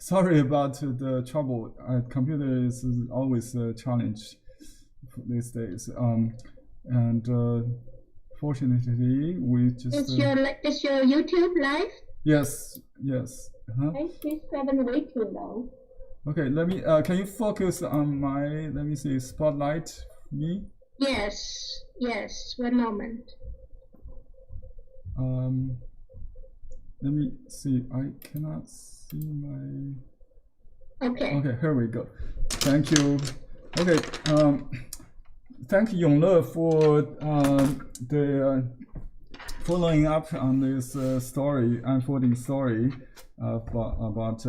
sorry about the trouble. Computer is always a challenge these days. And fortunately, we just. Is your YouTube live? Yes, yes. I just haven't waiting though. Okay, let me. Can you focus on my? Let me see. Spotlight me. Yes, yes. 1 moment. Let me see. I cannot see my. Okay. Okay, here we go. Thank you. Okay. Thank you, Yongle, for the following up on this unfolding story about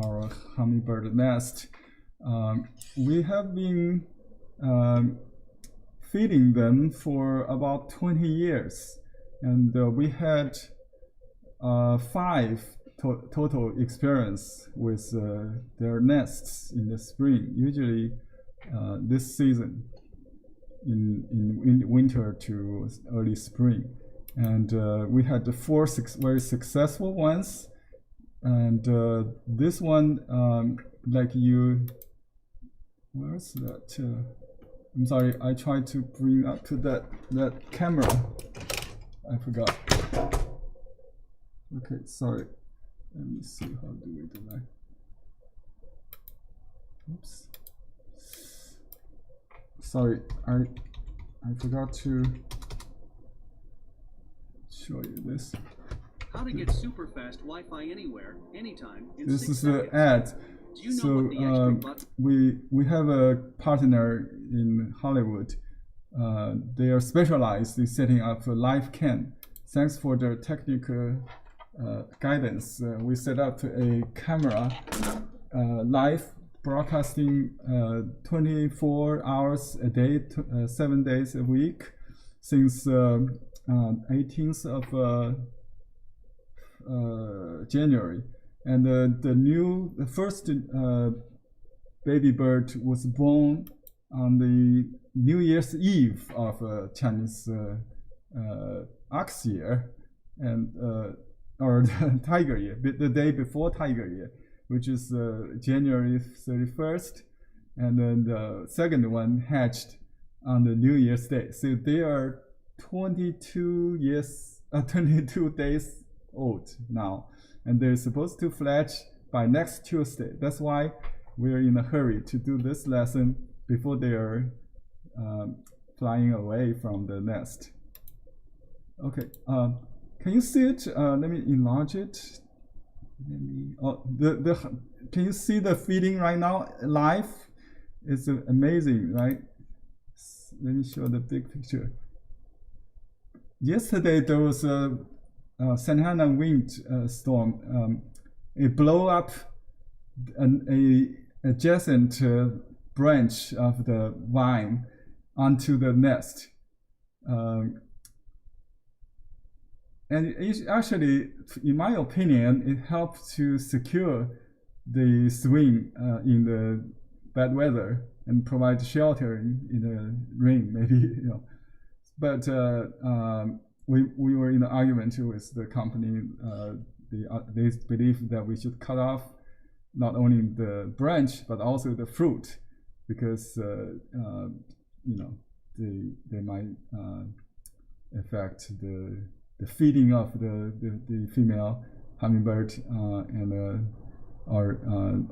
our hummingbird nest. We have been feeding them for about 20 years, and we had 5 total experience with their nests in the spring. Usually, this season, in winter to early spring, and we had the 4 very successful ones, and this one, like you, where's that? I'm sorry, I tried to bring up to that camera. I forgot. Okay, sorry. Let me see, how do we do that? Oops. Sorry, I forgot to show you this. How to get super fast Wi-Fi anywhere, anytime, in this 6 is seconds. the ad. Do you know what the extra button? we have a partner in Hollywood. They are specialized in setting up a live cam. Thanks for their technical guidance. We set up a camera live broadcasting 24 hours a day, 7 days a week, since 18th of January. And the first baby bird was born on the New Year's Eve of Chinese ox year, and or the tiger year, the day before tiger year, which is January 31st, and then the second one hatched on the New Year's Day. So they are 22 days old now, and they're supposed to fledge by next Tuesday. That's why we're in a hurry to do this lesson before they are flying away from the nest. Okay, can you see it? Let me enlarge it. Can you see the feeding right now live? It's amazing, right? Let me show the big picture. Yesterday there was a Santa Ana wind storm. It blew up an adjacent branch of the vine onto the nest. And it actually, in my opinion, it helped to secure the swing in the bad weather and provide shelter in the rain, maybe, you know. But we were in an argument with the company. They believe that we should cut off not only the branch but also the fruit, because you know, they might affect the feeding of the female hummingbird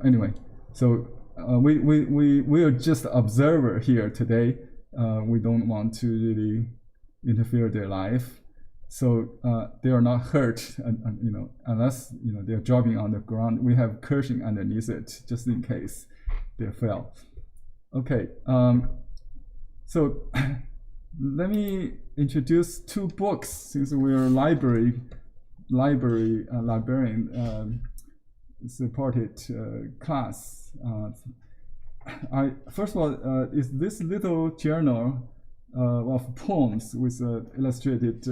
anyway. So we are just observer here today. We don't want to really interfere their life, so they are not hurt, you know, unless, you know, they're dropping on the ground. We have cushion underneath it just in case they fell. Okay, so let me introduce 2 books, since we're librarian supported class. First of all, is this little journal of poems with illustrated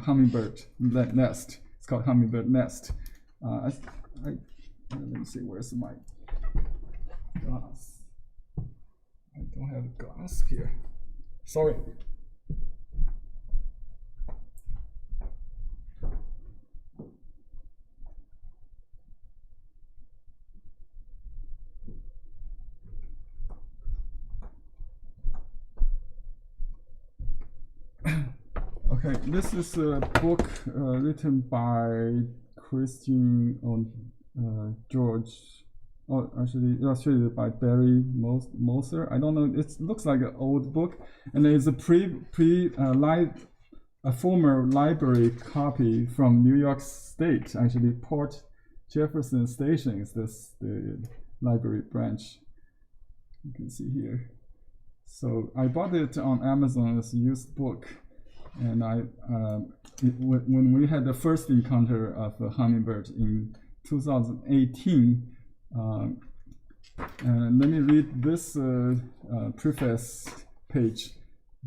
hummingbird nest. It's called Hummingbird Nest. Let me see, where's my glass? I don't have glass here. Sorry. Okay, this is a book written by Christian George. Oh, actually, illustrated by Barry Moser. I don't know. It looks like an old book, and it's a former library copy from New York State. Actually, Port Jefferson Station is the library branch. You can see here. So I bought it on Amazon as a used book, and when we had the first encounter of a hummingbird in 2018. And let me read this preface page.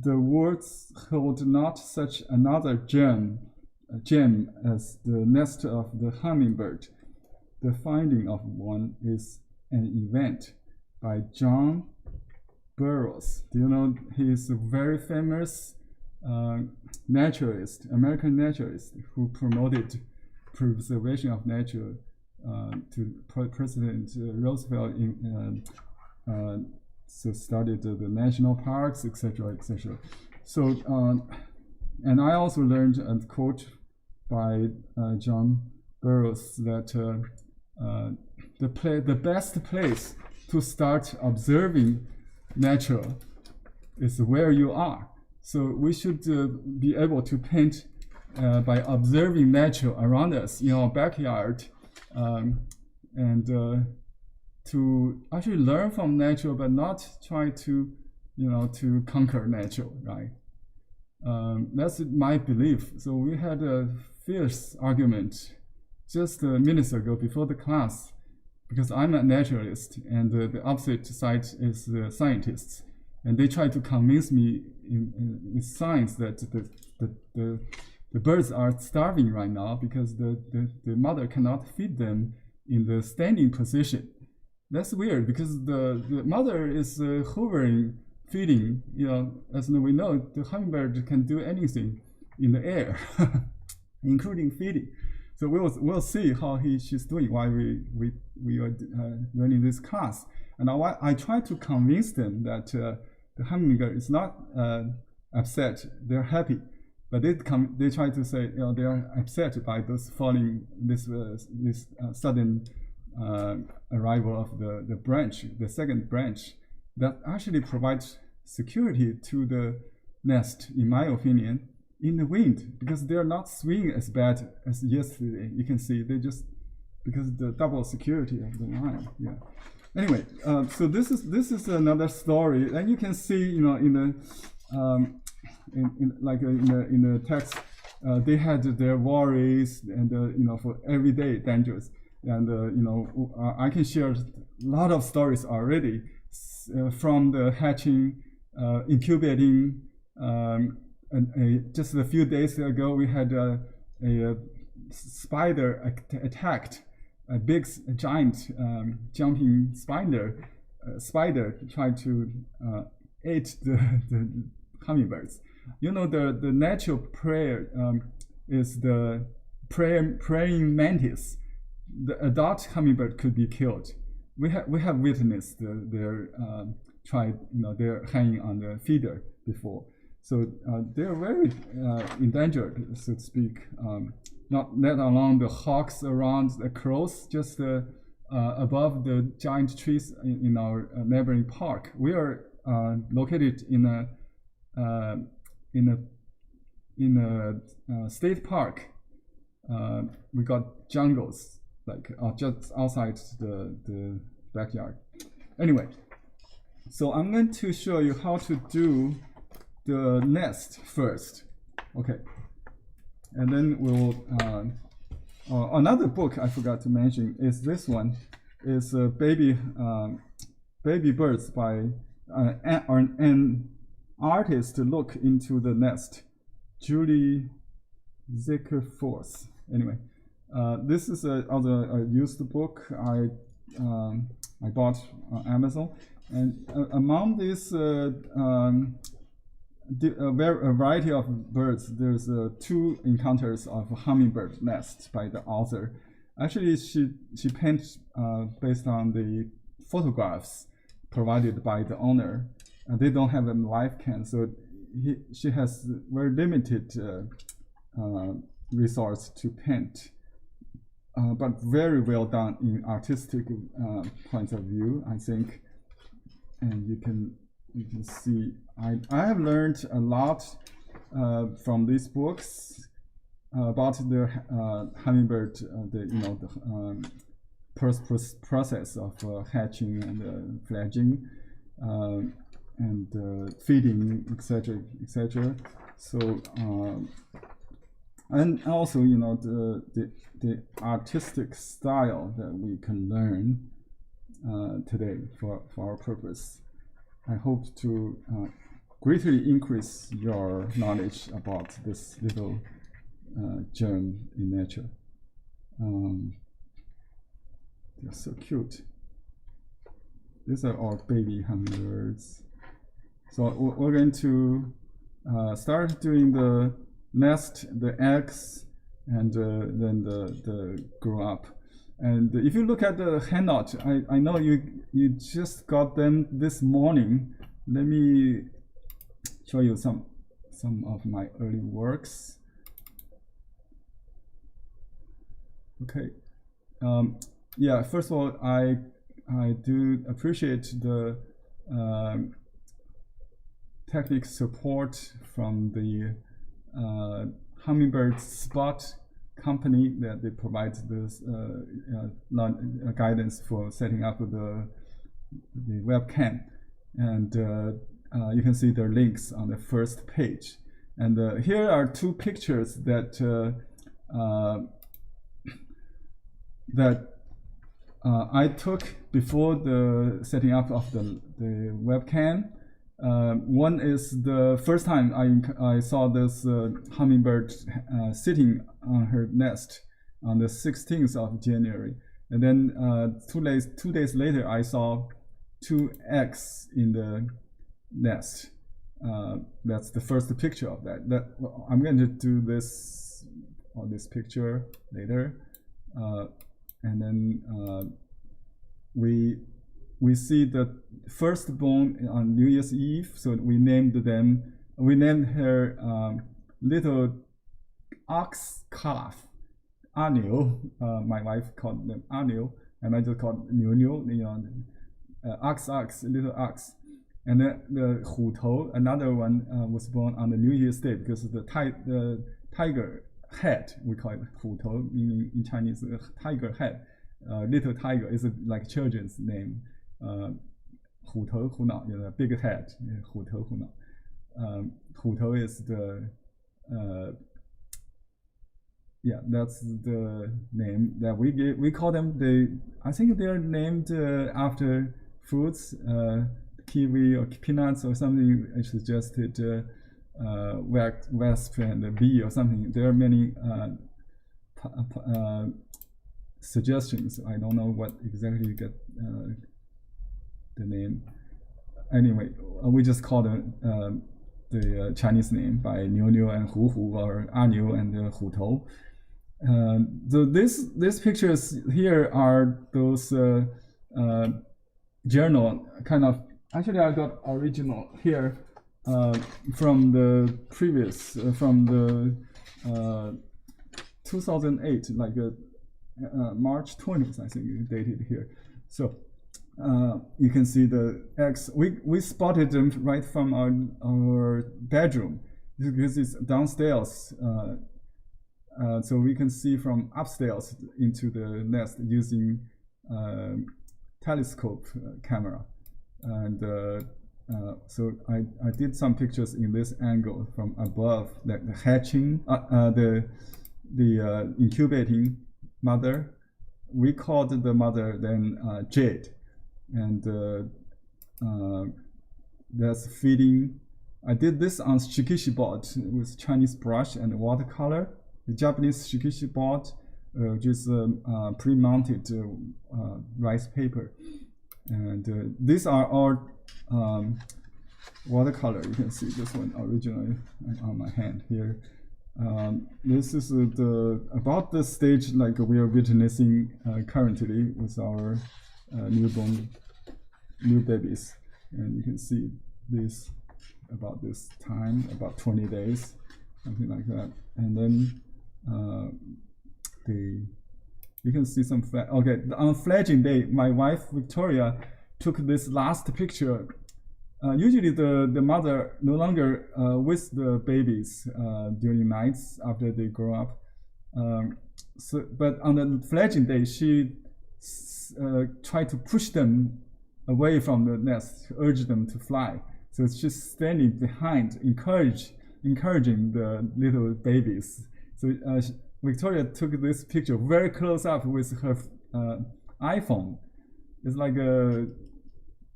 The words hold not such another gem as the nest of the hummingbird. The finding of one is an event. By John Burroughs. Do you know he's a very famous naturalist, American naturalist, who promoted preservation of nature to President Roosevelt so started the national parks, etc., etc. So, and I also learned a quote by John Burroughs that the best place to start observing nature is where you are. So we should be able to paint by observing nature around us in our backyard. And to actually learn from nature, but not try to, to conquer nature, right? That's my belief. So we had a fierce argument just minutes ago before the class, because I'm a naturalist, and the opposite side is the scientists, and they try to convince me in science that the birds are starving right now because the mother cannot feed them in the standing position. That's weird because the mother is hovering, feeding. As we know, the hummingbird can do anything in the air, including feeding. So we'll see how she's doing while we are learning this class. And I try to convince them that the hummingbird is not upset; they're happy. But they try to say, they are upset by this sudden arrival of the branch, the second branch, that actually provides security to the nest, in my opinion, in the wind, because they are not swinging as bad as yesterday. You can see they just because the double security of the line. Yeah. Anyway, so this is another story, and you can see, in the text, they had their worries and for everyday dangers, and I can share a lot of stories already from the hatching, incubating. Just a few days ago, we had a spider attacked, a giant jumping spider tried to eat the hummingbirds. The natural prey is the praying mantis. The adult hummingbird could be killed. We have witnessed their they're hanging on the feeder before. So they're very endangered, so to speak. Not let alone the hawks around, the crows just above the giant trees in our neighboring park. We are located in a state park. We got jungles just outside the backyard. Anyway, so I'm going to show you how to do the nest first. Okay, and then we'll another book I forgot to mention is this one. Is baby birds by an artist look into the nest, Julie Zickerforth. Anyway, this is a used book I bought on Amazon, and among these a variety of birds, there's two encounters of hummingbird nest by the author. Actually, she paints based on the photographs provided by the owner. They don't have a live cam, so she has very limited resource to paint, but very well done in artistic point of view, I think. And you can see I have learned a lot from these books about the hummingbird, the process of hatching and fledging and feeding, etc., etc. So and also the artistic style that we can learn today for our purpose. I hope to greatly increase your knowledge about this little germ in nature. They're so cute. These are our baby hummingbirds. So we're going to start doing the nest, the eggs, and then the grow up. And if you look at the handout, I know you just got them this morning. Let me show you some of my early works. Okay. Yeah, first of all, I do appreciate the technical support from the Hummingbird Spot company that they provide this guidance for setting up the webcam, and you can see their links on the first page. And here are two pictures that I took before the setting up of the webcam. One is the first time I saw this hummingbird sitting on her nest on the 16th of January, and then 2 days later I saw 2 eggs in the nest. That's the first picture of that. I'm going to do this on this picture later, and then we see the firstborn on New Year's Eve, so we named her little ox calf, Anil. My wife called them Anil, and I just called Niu, ox, little ox. And then the Hutou, another one, was born on the New Year's Day, because the tiger head, we call it Hutou, meaning in Chinese, tiger head. Little tiger is like children's name. 虎头虎脑, big head, 虎头虎脑. 虎头 is the yeah, that's the name that we call them. I think they're named after fruits, kiwi or peanuts or something. I suggested wasp and bee or something. There are many suggestions. I don't know what exactly you get the name. Anyway, we just call them the Chinese name by Niu and Hu or Niu and Hu Tou. So these pictures here are those journal kind of. Actually, I got original here from the previous from the 2008, like March 20th, I think, dated here. So you can see the eggs. We spotted them right from our bedroom because it's downstairs. So we can see from upstairs into the nest using telescope camera. And so I did some pictures in this angle from above, the hatching, the incubating mother. We called the mother then Jade, and that's feeding. I did this on shikishi board with Chinese brush and watercolor. The Japanese shikishi board, which is pre-mounted rice paper. And these are all watercolor. You can see this one originally on my hand here. This is about the stage like we are witnessing currently with our new babies, and you can see these about this time, about 20 days, something like that. And then you can see some okay, on fledging day, my wife Victoria took this last picture. Usually the mother no longer with the babies during nights after they grow up. But on the fledging day, she tried to push them away from the nest, urge them to fly. So she's standing behind, encouraging the little babies. So Victoria took this picture very close up with her iPhone. It's like a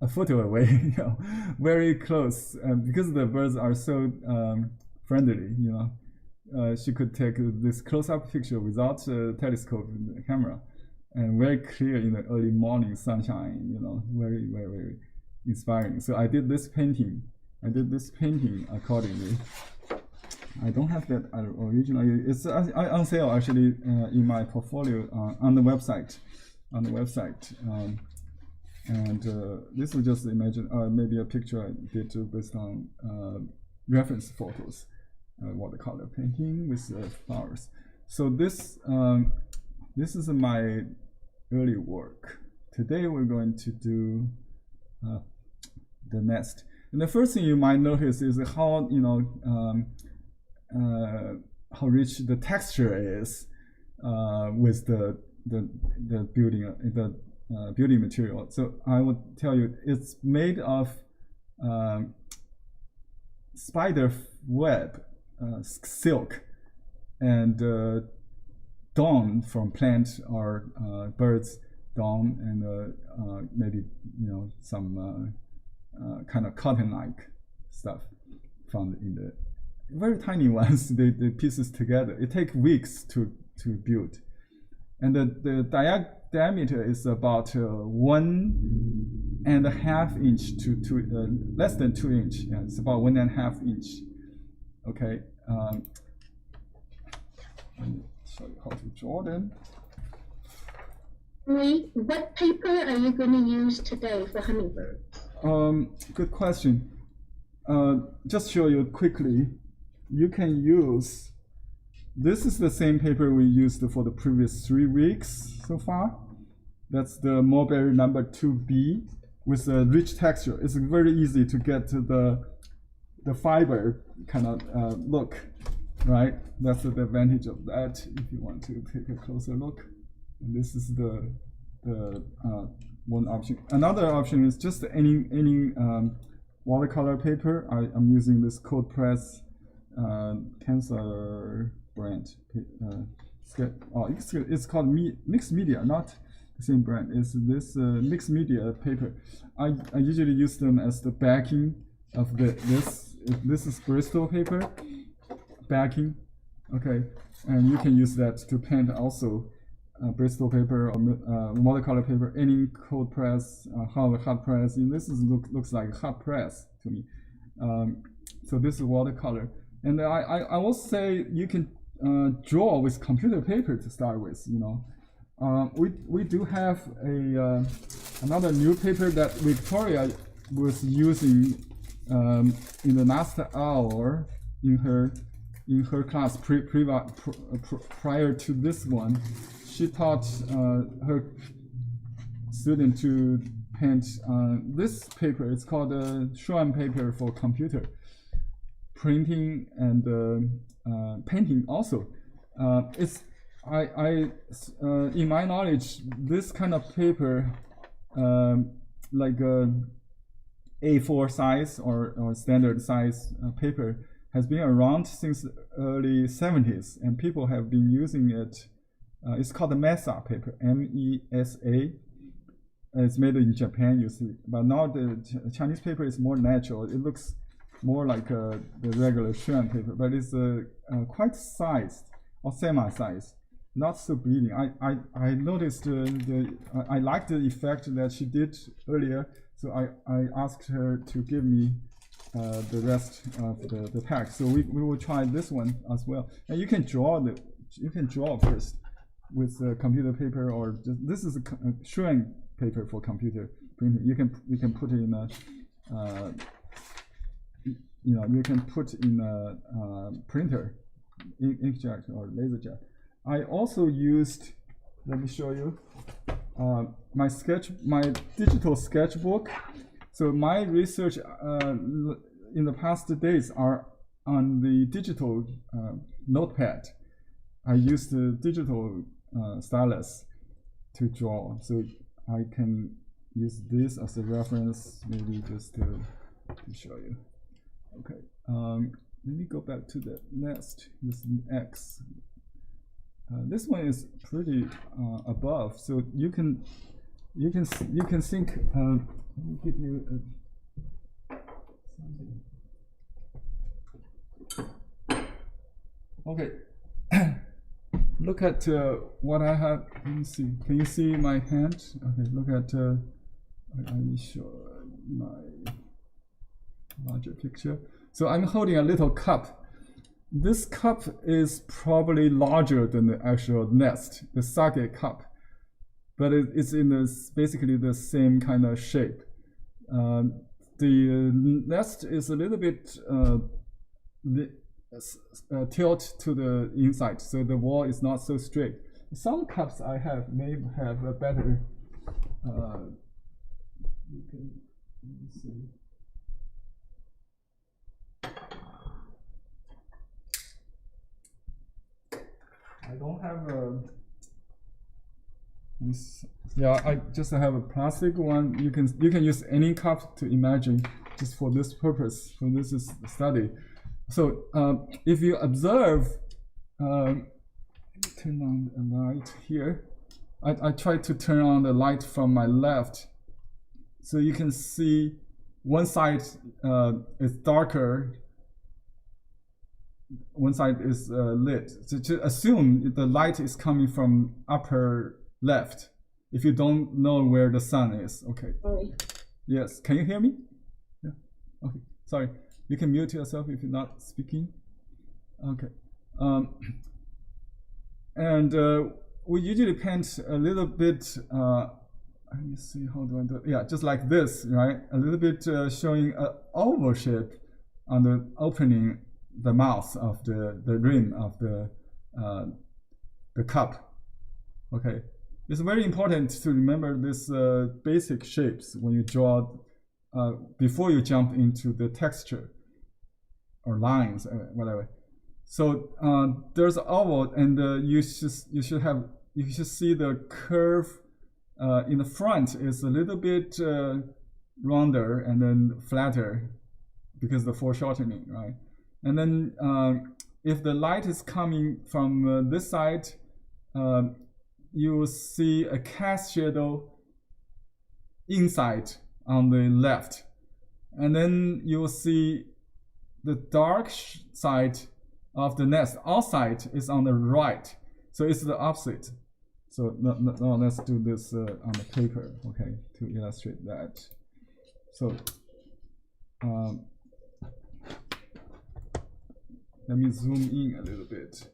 photo away, you know, very close. Because the birds are so friendly, you know, she could take this close-up picture without a telescope camera, and very clear in the early morning sunshine. You know, very, very, very inspiring. So I did this painting. Accordingly. I don't have that originally. It's on sale actually in my portfolio on the website. And this is just imagine maybe a picture I did based on reference photos, watercolor painting with flowers. So this is my early work. Today we're going to do the nest. And the first thing you might notice is how how rich the texture is with the building material. So I would tell you it's made of spider web, silk, and down from plant or birds down, and maybe some kind of cotton-like stuff found in the very tiny ones. The pieces together. It takes weeks to build, and the diameter is about 1.5 inch to less than 2 inch. Yeah, it's about 1.5 inch. Okay. Let me show you how to draw them. What paper are you going to use today for hummingbird? Good question. Just show you quickly. You can use, this is the same paper we used for the previous 3 weeks so far. That's the mulberry number 2B with a rich texture. It's very easy to get the fiber kind of look, right? That's the advantage of that if you want to take a closer look. And this is the one option. Another option is just any watercolor paper. I'm using this cold press Cancer brand. It's called mixed media, not the same brand. It's this mixed media paper. I usually use them as the backing of this. This is Bristol paper backing. Okay, and you can use that to paint also. Bristol paper or watercolor paper, any cold press, hot press. And this looks like hot press to me. So this is watercolor, and I will say you can draw with computer paper to start with. We do have another new paper that Victoria was using in the last hour in her class prior to this one. She taught her student to paint this paper. It's called Shuan paper for computer printing and painting also. In my knowledge, this kind of paper, like A4 size or standard size paper, has been around since early 70s, and people have been using it. It's called the Mesa paper, M-E-S-A. It's made in Japan usually, but now the Chinese paper is more natural. It looks more like the regular Shuan paper, but it's quite sized or semi-sized, not so bleeding. I noticed I liked the effect that she did earlier, so I asked her to give me the rest of the pack. So we will try this one as well. And you can draw first with computer paper, or this is a Shuan paper for computer printing. You can put it in you can put in a printer, inkjet or laserjet. I also used, let me show you, my digital sketchbook. So my research in the past days are on the digital notepad. I use the digital stylus to draw, so I can use this as a reference, maybe just to show you. Okay, let me go back to the nest with X. This one is pretty above, so you can think. Let me give you something. Okay. Look at what I have. Let me see. Can you see my hand? Okay. Look at. Let me show my larger picture. So I'm holding a little cup. This cup is probably larger than the actual nest, the sake cup, but it's in basically the same kind of shape. The nest is a little bit tilt to the inside, so the wall is not so straight. Some cups I have may have a better. You can, let me see. I don't have a. Yeah, I just have a plastic one. You can use any cup to imagine, just for this purpose. For this is study. So if you observe, let me turn on the light here. I try to turn on the light from my left, so you can see one side is darker. One side is lit. So to assume the light is coming from upper left, if you don't know where the sun is. Okay. Sorry. Yes. Can you hear me? Yeah. Okay. Sorry. You can mute yourself if you're not speaking. Okay. And we usually paint a little bit. Let me see. How do I do it? Yeah, just like this, right? A little bit showing an oval shape on the opening. The mouth of the rim of the cup. Okay, it's very important to remember this basic shapes when you draw before you jump into the texture or lines, whatever. So there's an oval, and you should see the curve in the front is a little bit rounder and then flatter because of the foreshortening, right? And then if the light is coming from this side, you will see a cast shadow inside on the left. And then you will see the dark side of the nest outside is on the right. So it's the opposite. So now let's do this on the paper, okay, to illustrate that. So let me zoom in a little bit.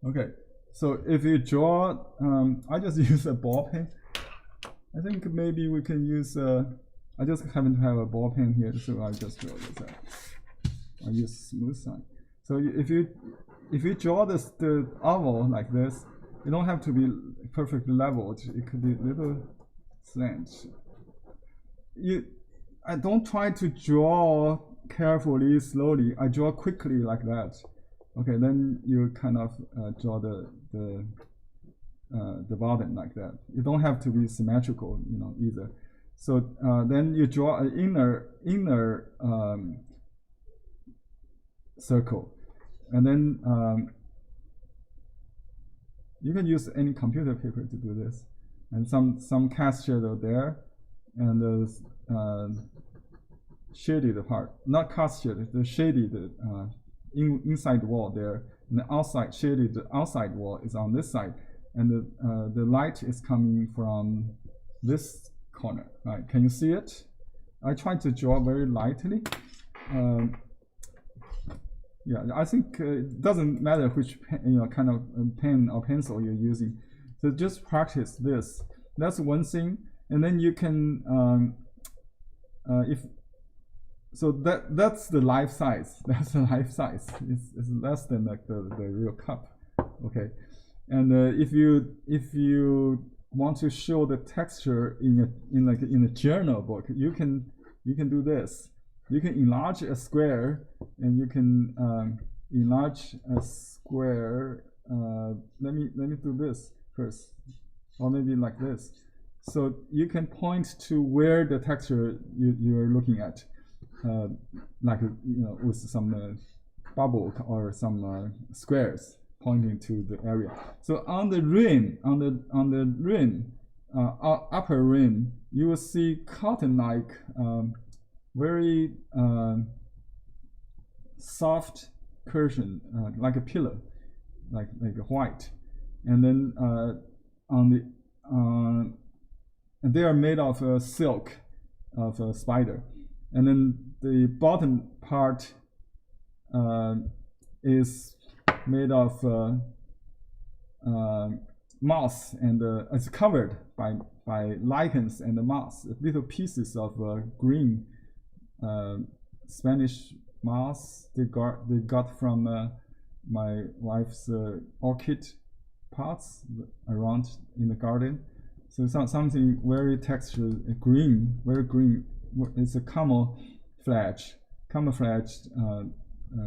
Okay, so if you draw, I just use a ball pen. I think maybe we can use, I just happen to have a ball pen here, so I just draw this out. I use smooth side. So if you draw the oval like this, you don't have to be perfectly leveled. It could be a little slant. I don't try to draw carefully, slowly. I draw quickly like that. Okay, then you kind of draw the bottom like that. You don't have to be symmetrical, either. So then you draw an inner circle, and then you can use any computer paper to do this, and some cast shadow there, and the shaded part, not cast shadow, the shaded inside wall there, and the outside shaded outside wall is on this side, and the light is coming from this corner. Right? Can you see it? I try to draw very lightly. Yeah, I think it doesn't matter which pen, kind of pen or pencil you're using. So just practice this. That's one thing, and then you can if so that's the life size. That's the life size. It's less than like the real cup. Okay, and if you want to show the texture in a journal book, you can do this. You can enlarge a square, and you can enlarge a square. Let me do this first, or maybe like this. So you can point to where the texture you are looking at, like with some bubble or some squares pointing to the area. So on the rim, upper rim, you will see cotton-like, very soft cushion, like a pillow, like a white, and then and they are made of silk of a spider, and then the bottom part is made of moss, and it's covered by lichens and moss, little pieces of green Spanish moss they got from my wife's orchid pots around in the garden. So it's something very textured, green, very green. It's a camouflaged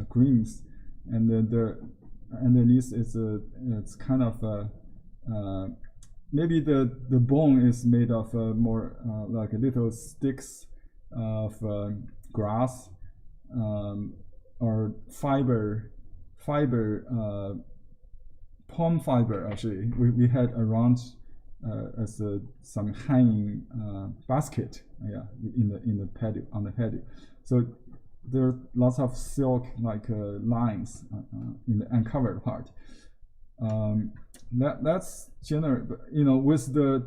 greens, and the underneath it's kind of maybe the bone is made of more like little sticks of grass or palm fiber. Actually, we had around as some hanging basket, in the patio, on the patio. So there are lots of silk like lines in the uncovered part. That's general. With the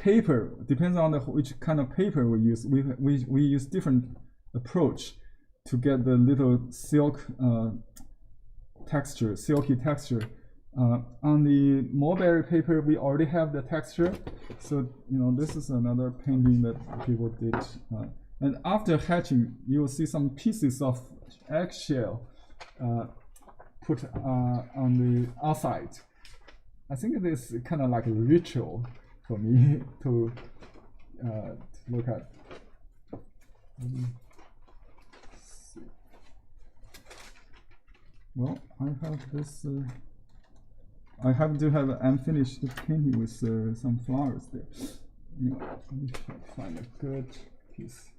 paper, depends on which kind of paper we use. We use different approach to get the little silk texture, silky texture. On the mulberry paper, we already have the texture. So this is another painting that people did. And after hatching, you will see some pieces of eggshell put on the outside. I think it is kind of like a ritual for me to look at. Well, I have this. I happen to have an unfinished painting with some flowers there. Let me find a good piece.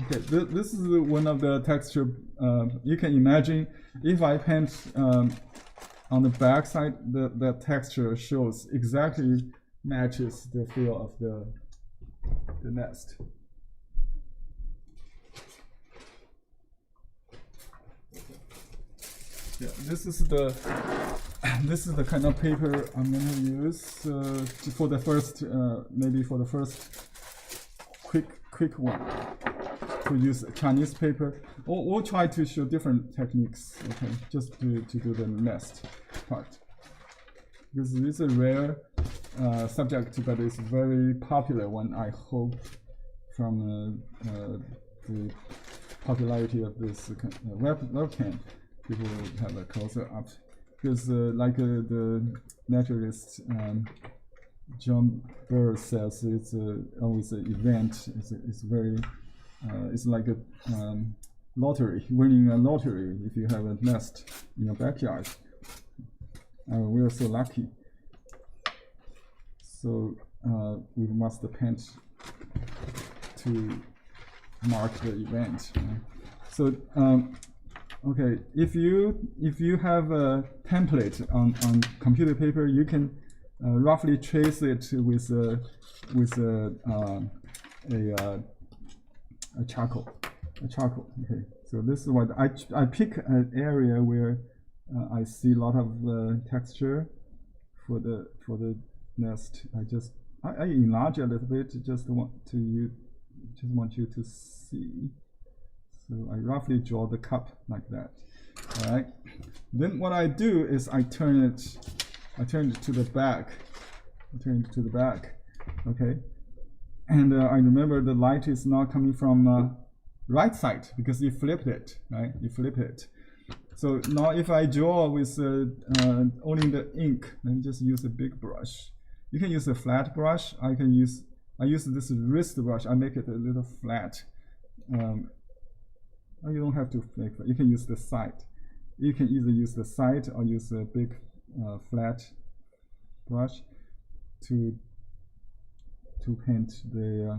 Okay, this is one of the texture. You can imagine if I paint on the back side, the texture shows exactly matches the feel of the nest. Yeah, this is the kind of paper I'm gonna use for the first maybe for the first quick one. To use Chinese paper. We'll try to show different techniques, okay, just to do the nest part. Because it's a rare subject, but it's a very popular one, I hope, from the popularity of this webcam. People will have a closer up. Because like the naturalist John Bird says, it's always an event. It's very it's like a lottery, winning a lottery if you have a nest in your backyard. We are so lucky. So we must paint to mark the event. So okay, if you have a template on computer paper, you can roughly trace it with a charcoal. Okay, so this is what I pick an area where I see a lot of texture for the nest. I enlarge a little bit. Just want you to see. So I roughly draw the cup like that. All right. Then what I do is I turn it to the back. Okay. And I remember the light is not coming from right side because you flipped it, right? You flip it. So now if I draw with only the ink, then just use a big brush. You can use a flat brush. I use this wrist brush. I make it a little flat. You don't have to make it. You can use the side. You can either use the side or use a big flat brush to paint the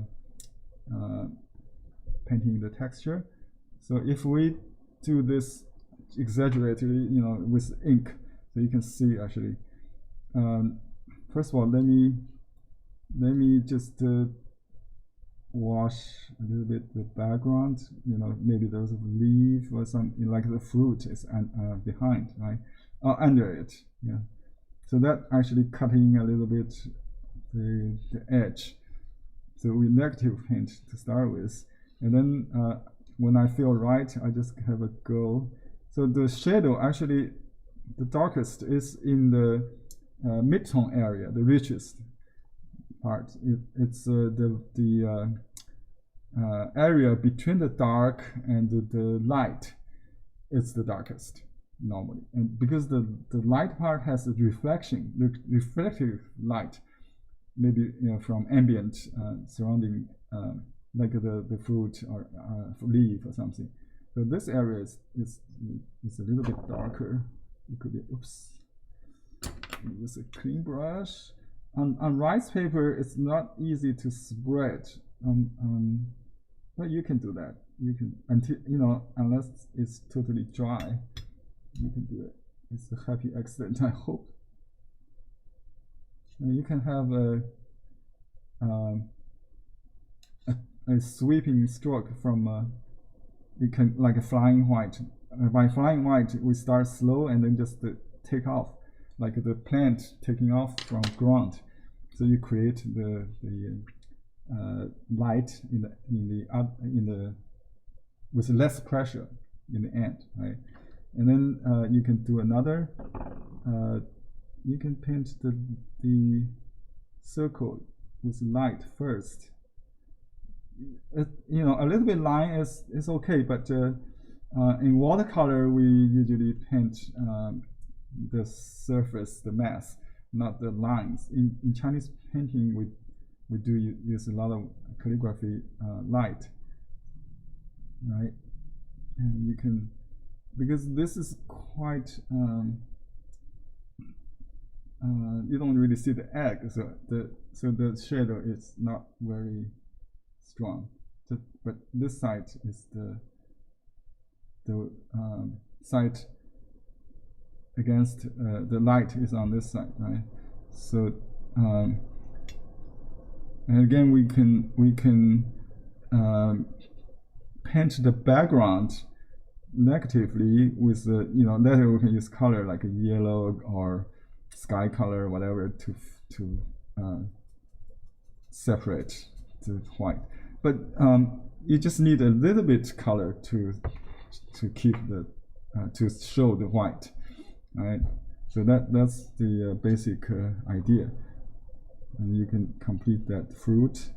painting the texture. So if we do this exaggeratedly, with ink, so you can see actually. First of all, let me just wash a little bit the background. Maybe there's a leaf or something like the fruit is behind, right? Or under it, yeah. So that actually cutting a little bit the edge. So we negative paint to start with, and then when I feel right, I just have a go. So the shadow actually, the darkest is in the mid-tone area, the richest part. It's the area between the dark and the light. It's the darkest normally, and because the light part has a reflective light, maybe from ambient surrounding, like the fruit or leaf or something. So this area is a little bit darker. It could be, oops. Use a clean brush. On rice paper, it's not easy to spread. But you can do that. You can unless it's totally dry, you can do it. It's a happy accident, I hope. And you can have a sweeping stroke from. You can like a flying white. By flying white, we start slow and then just take off, like the plant taking off from ground. So you create the light in the with less pressure in the end, right? And then you can do another. You can paint the circle with light first. A little bit line is okay, but in watercolor we usually paint the surface, the mass, not the lines. In Chinese painting, we do use a lot of calligraphy light, right? And you can, because this is quite you don't really see the egg, so the shadow is not very strong. But this side is the side against the light is on this side, right? So and again we can paint the background negatively with later we can use color like a yellow or sky color, whatever, to separate the white. But you just need a little bit color to keep to show the white, right? So that's the basic idea, and you can complete that fruit.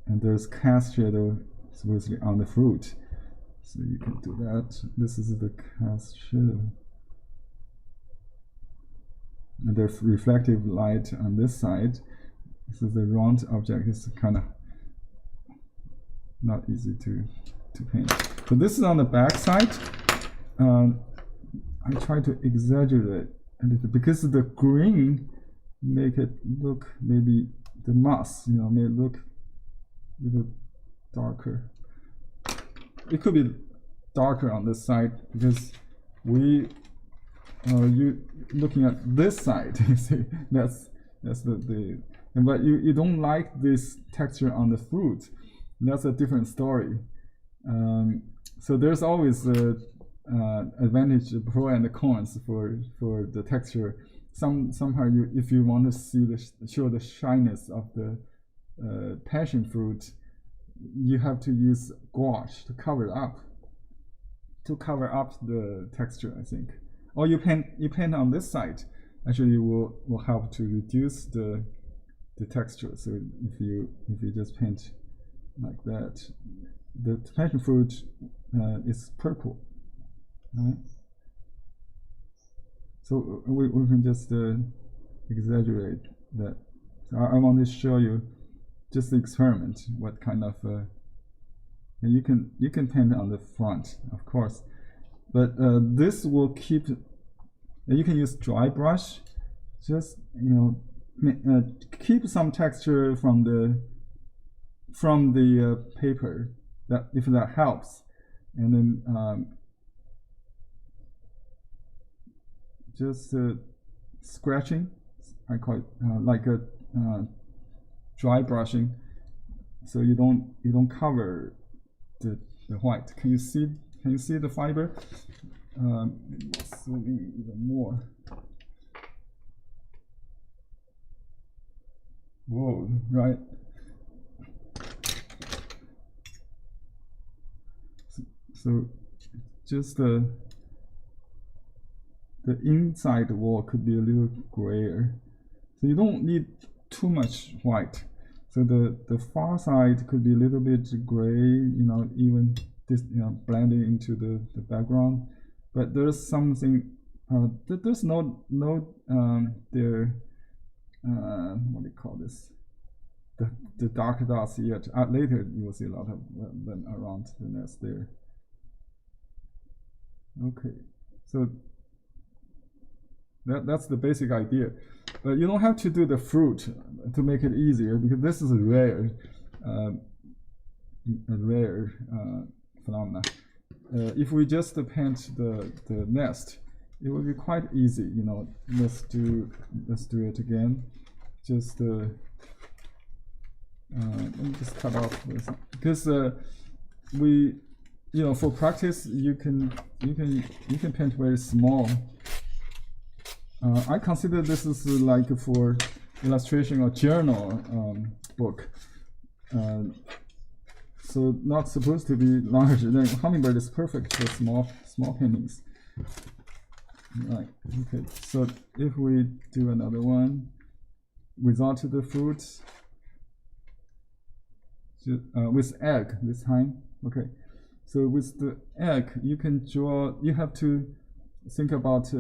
And there's cast shadow supposedly on the fruit, so you can do that. This is the cast shadow, and there's reflective light on this side. So the round object is kind of not easy to paint. So this is on the back side. I try to exaggerate a little because the green make it look, maybe the moss, may look a little darker. It could be darker on this side because you looking at this side. You see, that's the but you don't like this texture on the fruit. That's a different story. So there's always a advantage, pro and cons for the texture. Somehow if you want to see show the shyness of the passion fruit, you have to use gouache to cover it up. To cover up the texture, I think. Or you paint on this side. Actually, will help to reduce the texture. So if you just paint like that, the passion fruit is purple, right? So we can just exaggerate that. So I want to show you just the experiment. What kind of you can paint on the front, of course, but this will keep. You can use dry brush, just keep some texture from the paper, that if that helps, and then just scratching. I call it like a dry brushing, so you don't cover the white. Can you see the fiber? Zoom in even more. Whoa, right. So just the inside wall could be a little grayer. So you don't need too much white. So the far side could be a little bit gray, even this, blending into the background. But there's something, there's no there, what do you call this? The dark dots yet. Later you will see a lot of them around the nest there. Okay, so that's the basic idea. But you don't have to do the fruit to make it easier, because this is a rare phenomena. If we just paint the nest, it will be quite easy. Let's do it again. Just let me just cut off this, because we, for practice, you can paint very small. I consider this is like for illustration or journal book. So not supposed to be large. Then hummingbird is perfect for small paintings. Right. Okay. So if we do another one without the fruits, with egg this time. Okay. So with the egg, you can draw. You have to think about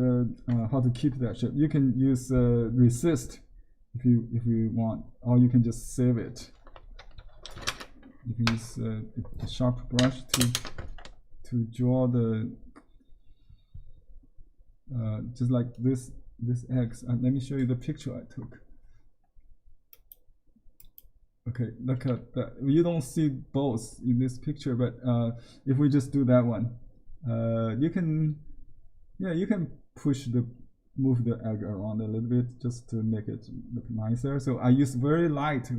how to keep that shape. You can use resist if you want, or you can just save it. You can use a sharp brush to draw the just like this eggs. And let me show you the picture I took. Okay, look at that. You don't see both in this picture, but if we just do that one, you can move the egg around a little bit just to make it look nicer. So I use very light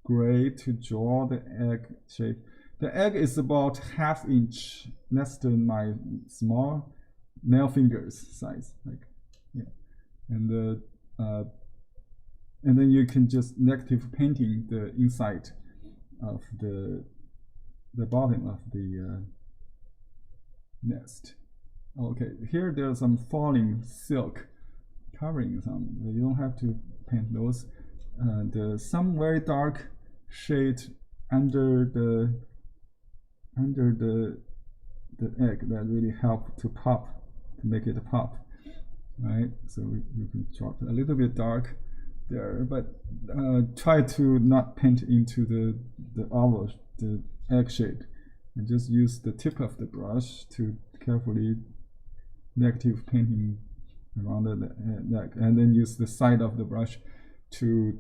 gray to draw the egg shape. The egg is about ½ inch, less than my small nail fingers size, and then you can just negative painting the inside of the bottom of the nest. Okay, here there's some falling silk covering some. You don't have to paint those. And some very dark shade under the egg that really help to make it pop. Right, so you can drop a little bit dark there, but try to not paint into the oval, the egg shape, and just use the tip of the brush to carefully negative painting around the egg, and then use the side of the brush to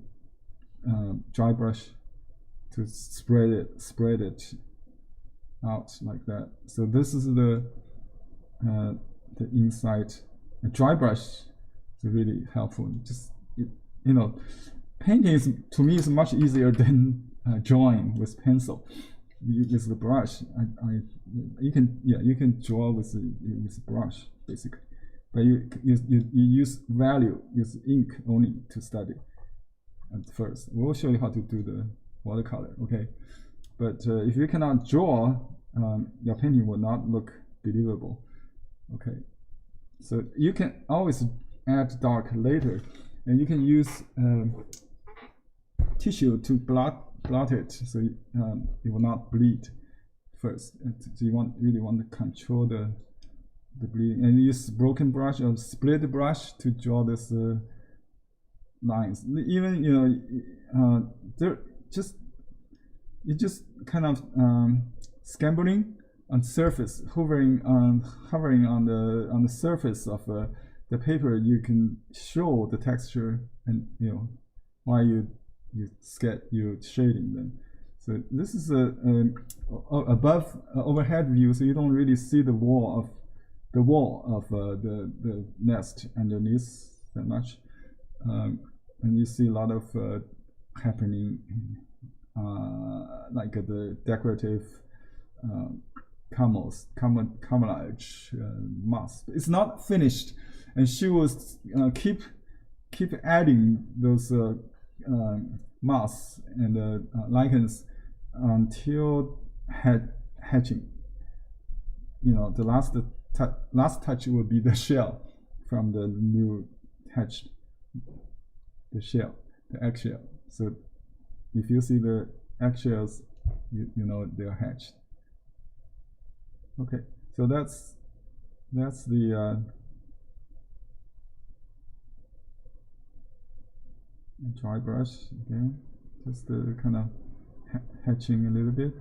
dry brush to spread it out like that. So this is the inside. A dry brush is really helpful. Just painting to me is much easier than drawing with pencil. With the brush, you can draw with brush basically, but you use ink only to study. At first, we'll show you how to do the watercolor. Okay, But if you cannot draw, your painting will not look believable. Okay, so you can always add dark later, and you can use tissue to blot it, so it will not bleed first. So you really want to control the bleeding, and use broken brush or split brush to draw this lines. Even they're just kind of scampering on surface, hovering on the surface of the paper. You can show the texture, and while you shading them. So this is a above overhead view, so you don't really see the wall of the nest underneath that much, and you see a lot of happening, like the decorative camouflage mask. It's not finished, and she was keep adding those masks and lichens until hatching. The last touch will be the shell from the new hatched, the eggshell. So if you see the eggshells, you know they're hatched. Okay, so that's the dry brush again, just kind of hatching a little bit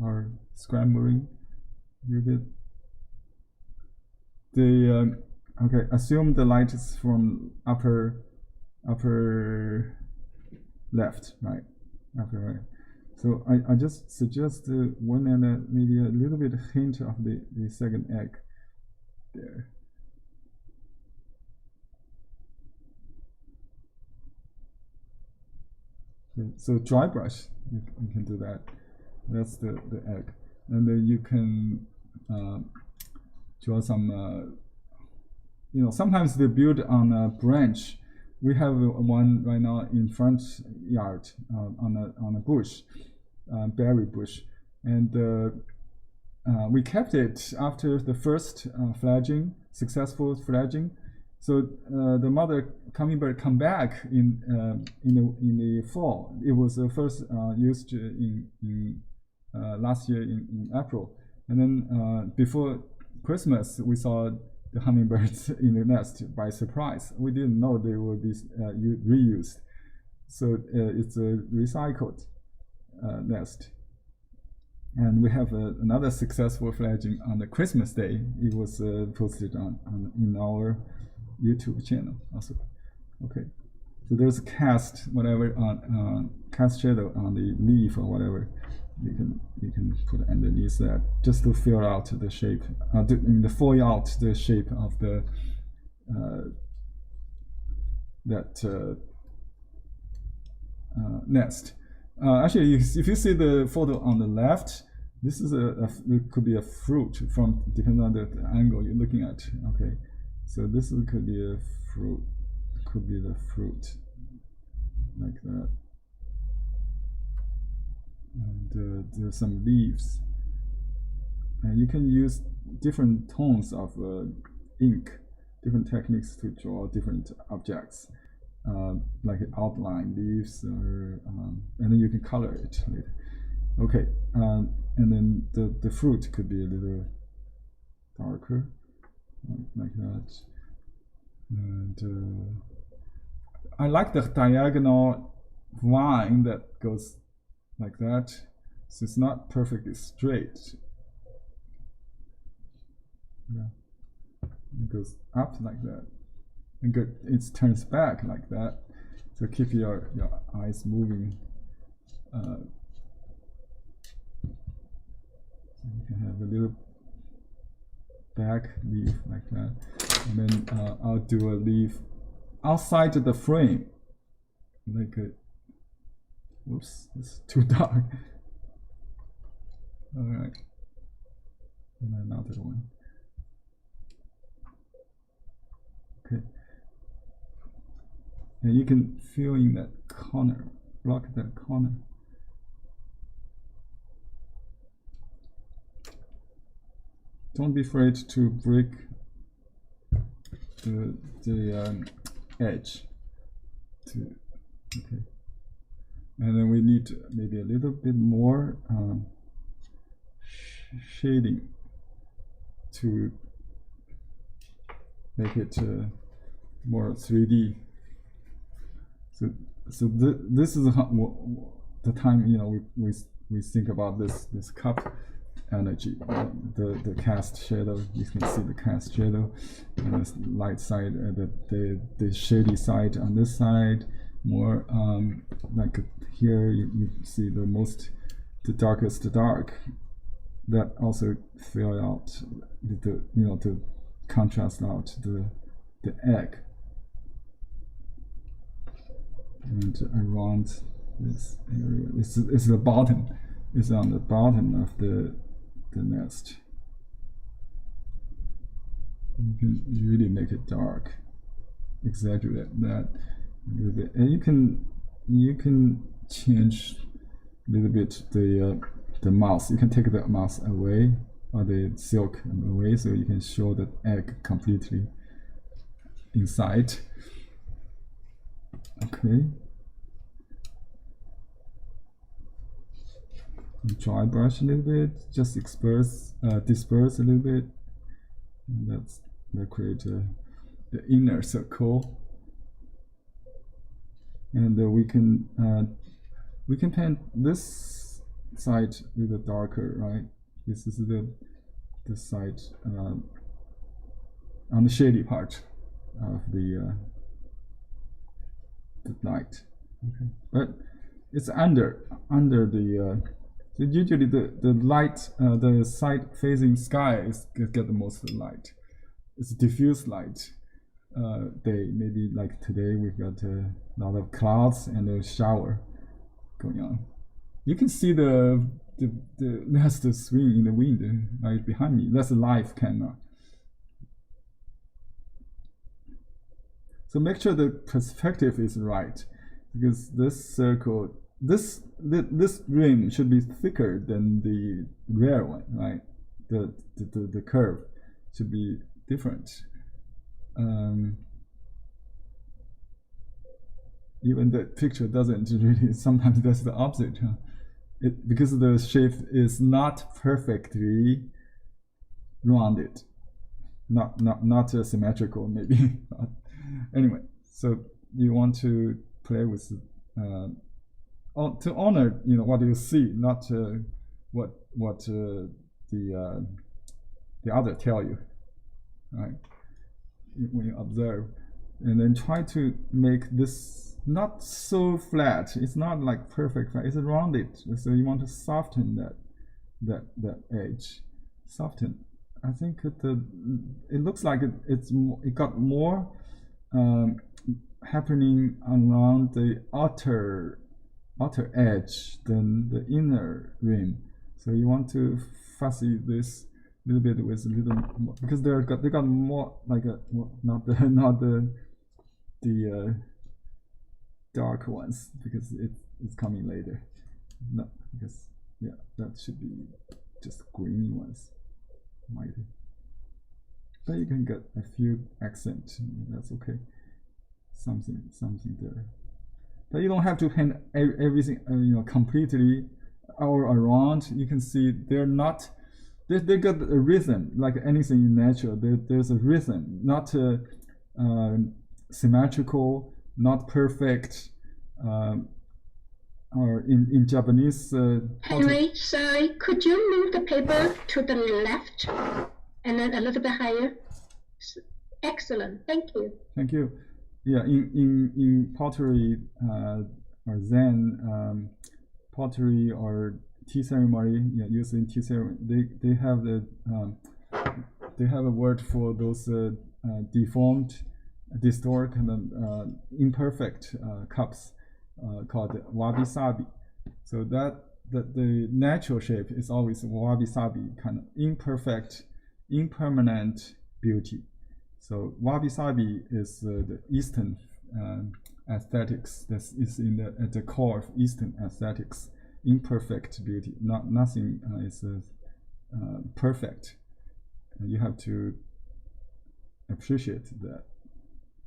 or scrambling a little bit. Okay, assume the light is from upper left, right, upper right. So I just suggest one and maybe a little bit hint of the second egg there. So dry brush, you can do that. That's the egg, and then you can draw some. Sometimes they build on a branch. We have one right now in front yard on a bush, berry bush, and we kept it after the first successful fledging. So the mother hummingbird come back in the fall. It was first used in last year in April, and then before Christmas we saw the hummingbirds in the nest by surprise. We didn't know they would be reused. So it's a recycled nest. And we have another successful fledging on the Christmas day. It was posted in our YouTube channel also. Okay, so there's a cast cast shadow on the leaf or whatever. You can put underneath that just to fill out the shape, foil out the shape of the nest. Actually, if you see the photo on the left, this is it could be a fruit depending on the angle you're looking at. Okay, so this could be a fruit, could be the fruit like that. And there's some leaves, and you can use different tones of ink, different techniques to draw different objects, like outline leaves, or and then you can color it later. Okay, and then the fruit could be a little darker, like that. And I like the diagonal line that goes like that, so it's not perfectly straight. Yeah, it goes up like that, and it turns back like that. So keep your eyes moving. So you can have a little back leaf like that, and then I'll do a leaf outside the frame, like a. Whoops, it's too dark. All right, and another one. Okay, and you can fill in that corner, block that corner. don't be afraid to break the edge. Okay, and then we need maybe a little bit more shading to make it more 3D. So this is the time, you know, we think about this cup energy, the cast shadow. You can see the cast shadow, and this light side, the shady side on this side. More like here, you see the darkest dark. That also fill out to contrast out the egg. And around this area, it's the bottom. It's on the bottom of the nest. You can really make it dark, exaggerate that a little bit, and you can change a little bit the mouse. You can take the mouse away, or the silk away, so you can show the egg completely inside. Okay. Dry brush a little bit, just disperse a little bit. And that creates the inner circle. And we can paint this side a little darker, right? This is the side on the shady part of the light. Okay, but it's under the. So usually the light, the side facing sky get the most light. It's diffuse light. Day, maybe like today we've got a lot of clouds and a shower going on. You can see the nest swing in the wind right behind me. That's a live camera. So make sure the perspective is right, because this circle, this rim should be thicker than the rear one, right? The curve should be different. Even the picture doesn't really. Sometimes that's the opposite. Because the shape is not perfectly rounded, not symmetrical, maybe. Anyway, so you want to play with to honor, what you see, not what the other tell you, right? When you observe, and then try to make this not so flat. It's not like perfect flat. It's rounded, so you want to soften that edge. Soften. I think it looks like it got more happening around the outer edge than the inner rim. So you want to fussy this a little bit with a little more, because they got more like not the dark ones, because it's coming later. No, because that should be just green ones, might be. But you can get a few accent. That's okay. Something there. But you don't have to paint everything, completely all around. You can see they're not. They got a rhythm, like anything in nature. There's a rhythm, not symmetrical, not perfect. Or in Japanese. Henry, sorry, could you move the paper to the left and then a little bit higher? Excellent, thank you. Thank you. Yeah, in pottery or Zen pottery or tea ceremony, using tea ceremony, they have a word for those deformed, distorted, and imperfect cups called wabi-sabi. So that the natural shape is always wabi-sabi, kind of imperfect, impermanent beauty. So wabi-sabi is the Eastern aesthetics. That is at the core of Eastern aesthetics. Imperfect beauty. Nothing is perfect. You have to appreciate the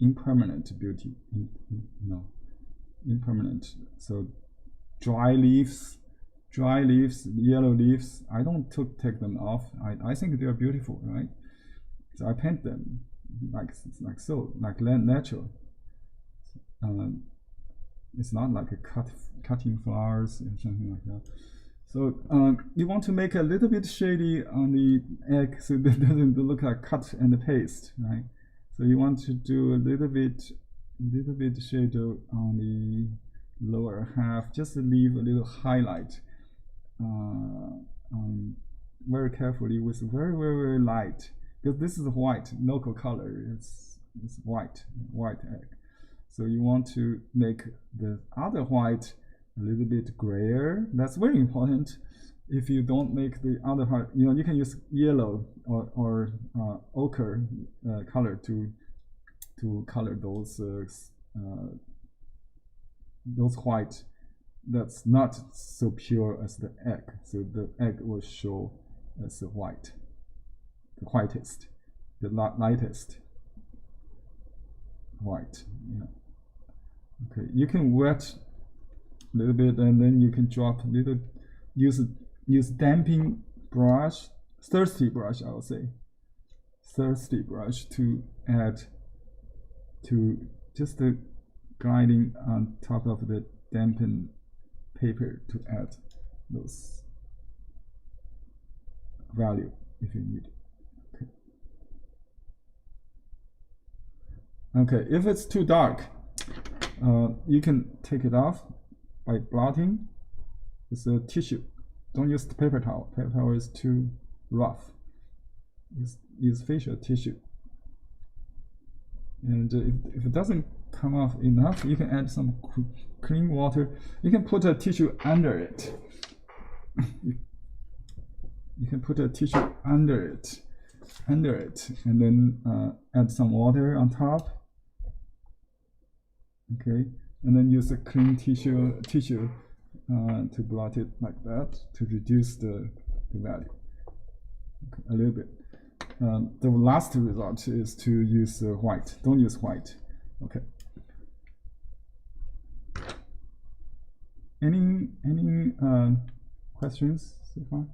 impermanent beauty. Impermanent. So dry leaves, yellow leaves. I don't take them off. I think they are beautiful, right? So I paint them like natural. It's not like cutting flowers and something like that. So you want to make a little bit shady on the egg so that it doesn't look like cut and paste, right? So you want to do a little bit shadow on the lower half, just to leave a little highlight. Very carefully with very light, because this is white, local color. It's white egg. So you want to make the other white a little bit grayer. That's very important. If you don't make the other part, you can use yellow or ochre color to color those white that's not so pure as the egg. So the egg will show as white, the whitest, the lightest white. Yeah. Okay, you can wet a little bit, and then you can drop a little. Use damping brush, thirsty brush, I would say, thirsty brush to add to just the guiding on top of the dampened paper to add those value if you need. Okay, if it's too dark, you can take it off by blotting. It's a tissue. Don't use the paper towel. Paper towel is too rough. Use facial tissue. And if it doesn't come off enough, you can add some clean water. You can put a tissue under it. You can put a tissue under it, and then add some water on top. Okay, and then use a clean tissue to blot it like that to reduce the value a little bit. The last result is to use white. Don't use white. Okay. Any questions so far?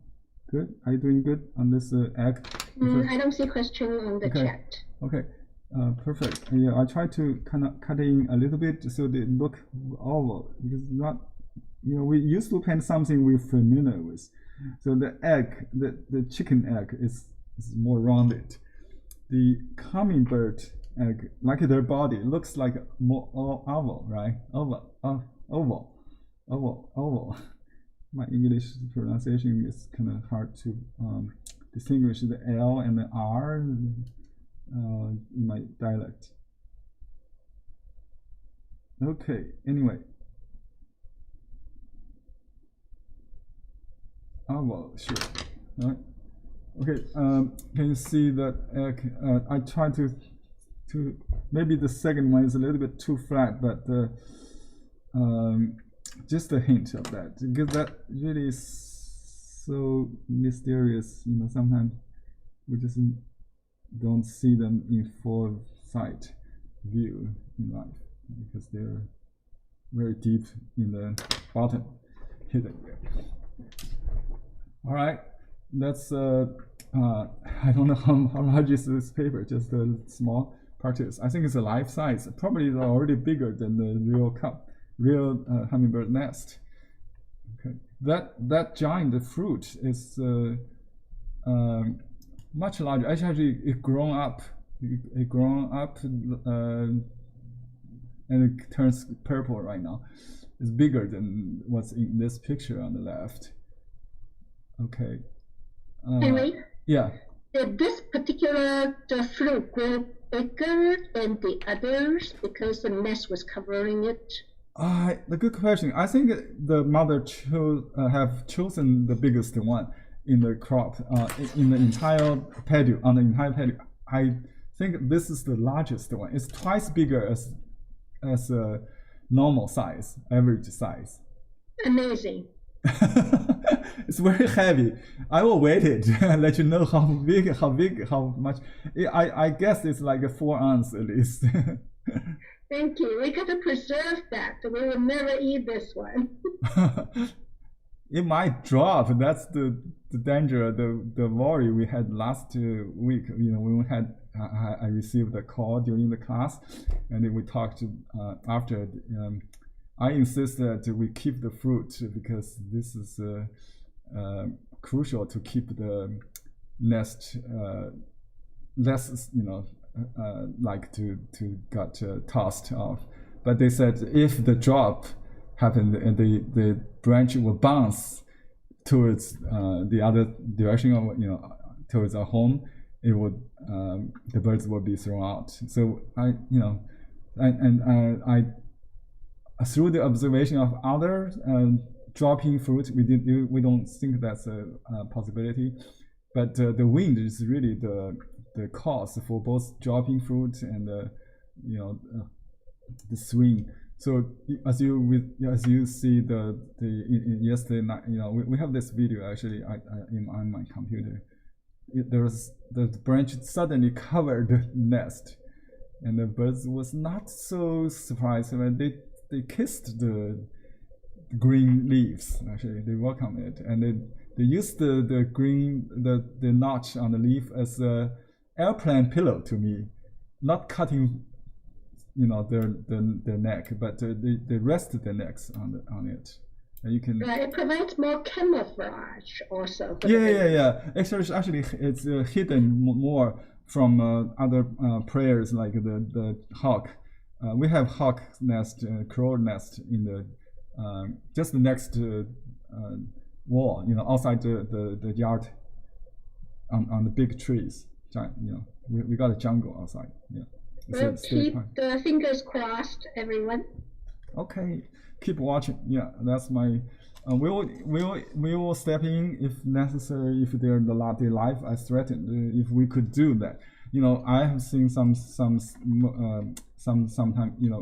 Good. Are you doing good on this egg? I don't see question on the chat. Okay. Perfect. Yeah, I try to kind of cut in a little bit so they look oval, because not, we used to paint something we're familiar with. So the egg, the chicken egg is more rounded. The hummingbird egg, like their body, looks like more oval, right? Oval. My English pronunciation is kind of hard to distinguish the L and the R in my dialect. Okay, anyway. Well, sure. All right. Okay, can you see that egg? I tried to maybe the second one is a little bit too flat, but just a hint of that, because that really is so mysterious. Sometimes we just don't see them in full sight view in life, because they're very deep in the bottom, hidden there. All right, that's I don't know how large is this paper, just a small practice. I think it's a life size. Probably it's already bigger than the real hummingbird nest. Okay, that giant fruit is much larger. Actually, it grown up. And it turns purple right now. It's bigger than what's in this picture on the left. Okay. Anyway, yeah. Did this particular fruit grow bigger than the others because the nest was covering it? The good question. I think the mother have chosen the biggest one in the crop, in the entire patio. On the entire patio, I think this is the largest one. It's twice bigger as a normal size, average size. Amazing. It's very heavy. I will weight it and let you know how big, how much. I guess it's like a 4 ounce at least. Thank you. We got to preserve that. We will never eat this one. It might drop. That's the danger. The worry we had last week. When we had I received a call during the class, and then we talked after. I insist that we keep the fruit because this is crucial to keep the nest less, like to got tossed off. But they said if the drop happened and the branch will bounce towards the other direction, or towards our home, it would the birds will be thrown out. So I through the observation of other dropping fruit, we don't think that's a possibility, but the wind is really the cause for both dropping fruit and the swing. So as you see yesterday night, we have this video actually on my computer. The branch suddenly covered the nest, and the birds was not so surprised when they kissed the green leaves. Actually, they welcome it, and they used the green the notch on the leaf as a airplane pillow to me, not cutting their neck, but they rest their necks on it. And you can. Right, it provides more camouflage also. Yeah. Actually, it's hidden more from other prayers like the hawk. We have hawk nest, crow nest in the just the next wall, outside the yard, on the big trees. We got a jungle outside. Yeah. Well, keep the fingers crossed, everyone. Okay, keep watching. Yeah, that's my. We will step in if necessary if they're alive as threatened. If we could do that, I have seen sometimes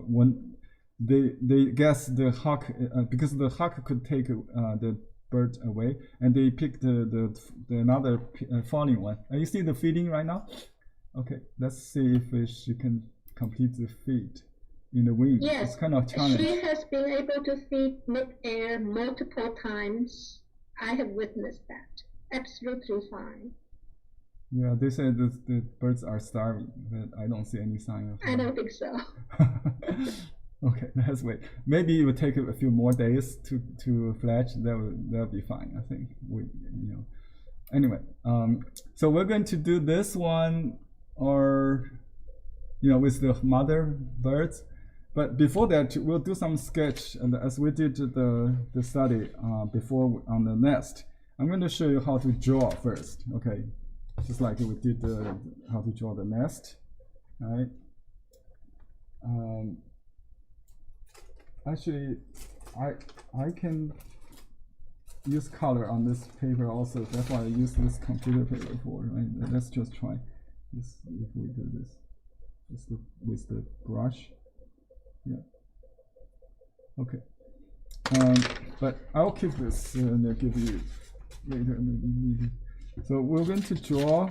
when they guess the hawk because the hawk could take the bird away, and they pick the another falling one. And you see the feeding right now. Okay, let's see if she can complete the feed in the wing. Yes, it's kind of challenging. She has been able to feed mid-air multiple times. I have witnessed that. Absolutely fine. Yeah, they said the birds are starving, but I don't see any sign of. I don't think so. Okay, let's wait. Maybe it will take a few more days to fledge. That'll be fine. I think Anyway, so we're going to do this one, or with the mother birds. But before that, we'll do some sketch, and as we did the study before on the nest, I'm going to show you how to draw first. Okay, just like we did how to draw the nest. All right. Actually, I can use color on this paper also. That's why I use this computer paper for. Right? Let's just try this. If we do this, with the brush. Yeah. Okay. But I'll keep this and I'll give you later maybe. So we're going to draw.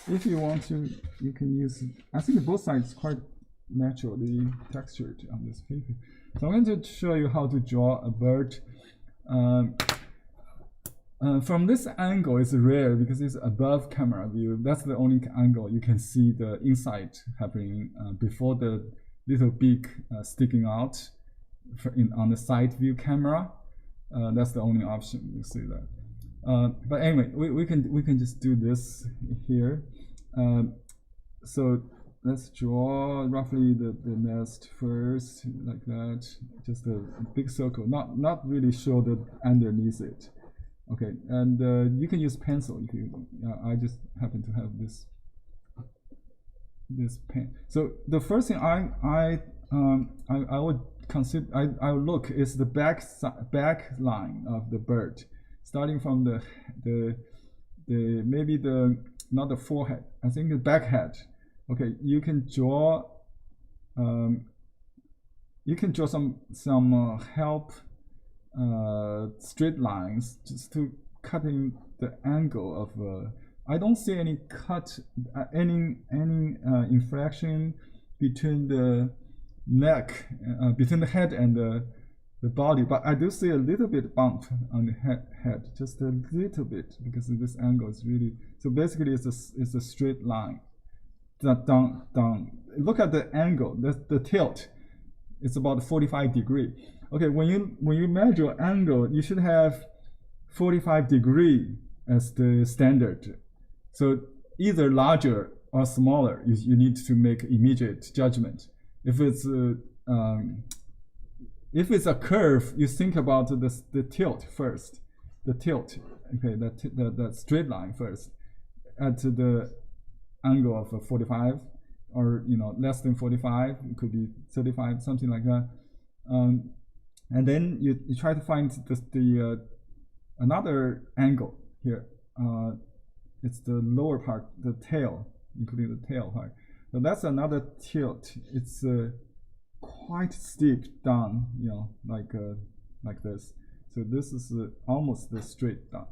If you want to, you can use. I think both sides quite naturally textured on this paper. So I'm going to show you how to draw a bird. From this angle, it's rare because it's above camera view. That's the only angle you can see the inside happening before the little beak sticking out on the side view camera. That's the only option. You see that. But anyway, we can just do this here. So let's draw roughly the nest first, like that. Just a big circle, not really show the underneath it. Okay, and you can use pencil if you. I just happen to have this pen. So the first thing I would consider I would look is the back line of the bird, starting from the maybe not the forehead. I think the back head. Okay, you can draw. You can draw some help straight lines just to cutting the angle of. I don't see any any inflection between the neck, between the head and the body, but I do see a little bit bump on the head, just a little bit, because this angle is really, so basically it's a straight line, down. Look at the angle, the tilt, it's about 45 degree. Okay, when you measure angle, you should have 45 degree as the standard. So either larger or smaller, you need to make immediate judgment. If it's a curve, you think about the tilt first. The tilt, okay, that straight line first, at the angle of 45, or less than 45. It could be 35, something like that. And then you try to find the another angle here. It's the lower part, the tail, including the tail part. So that's another tilt. It's quite steep down, like this. So this is almost the straight down,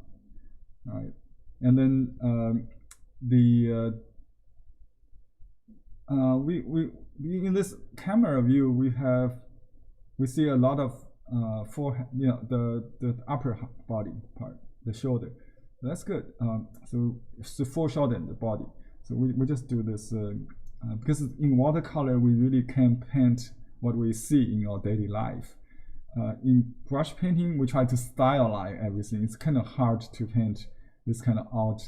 right? And then we in this camera view we see a lot of forehead, the upper body part, the shoulder. That's good. So to foreshorten the body. So we just do this because in watercolor we really can paint what we see in our daily life. In brush painting, we try to stylize everything. It's kind of hard to paint this kind of odd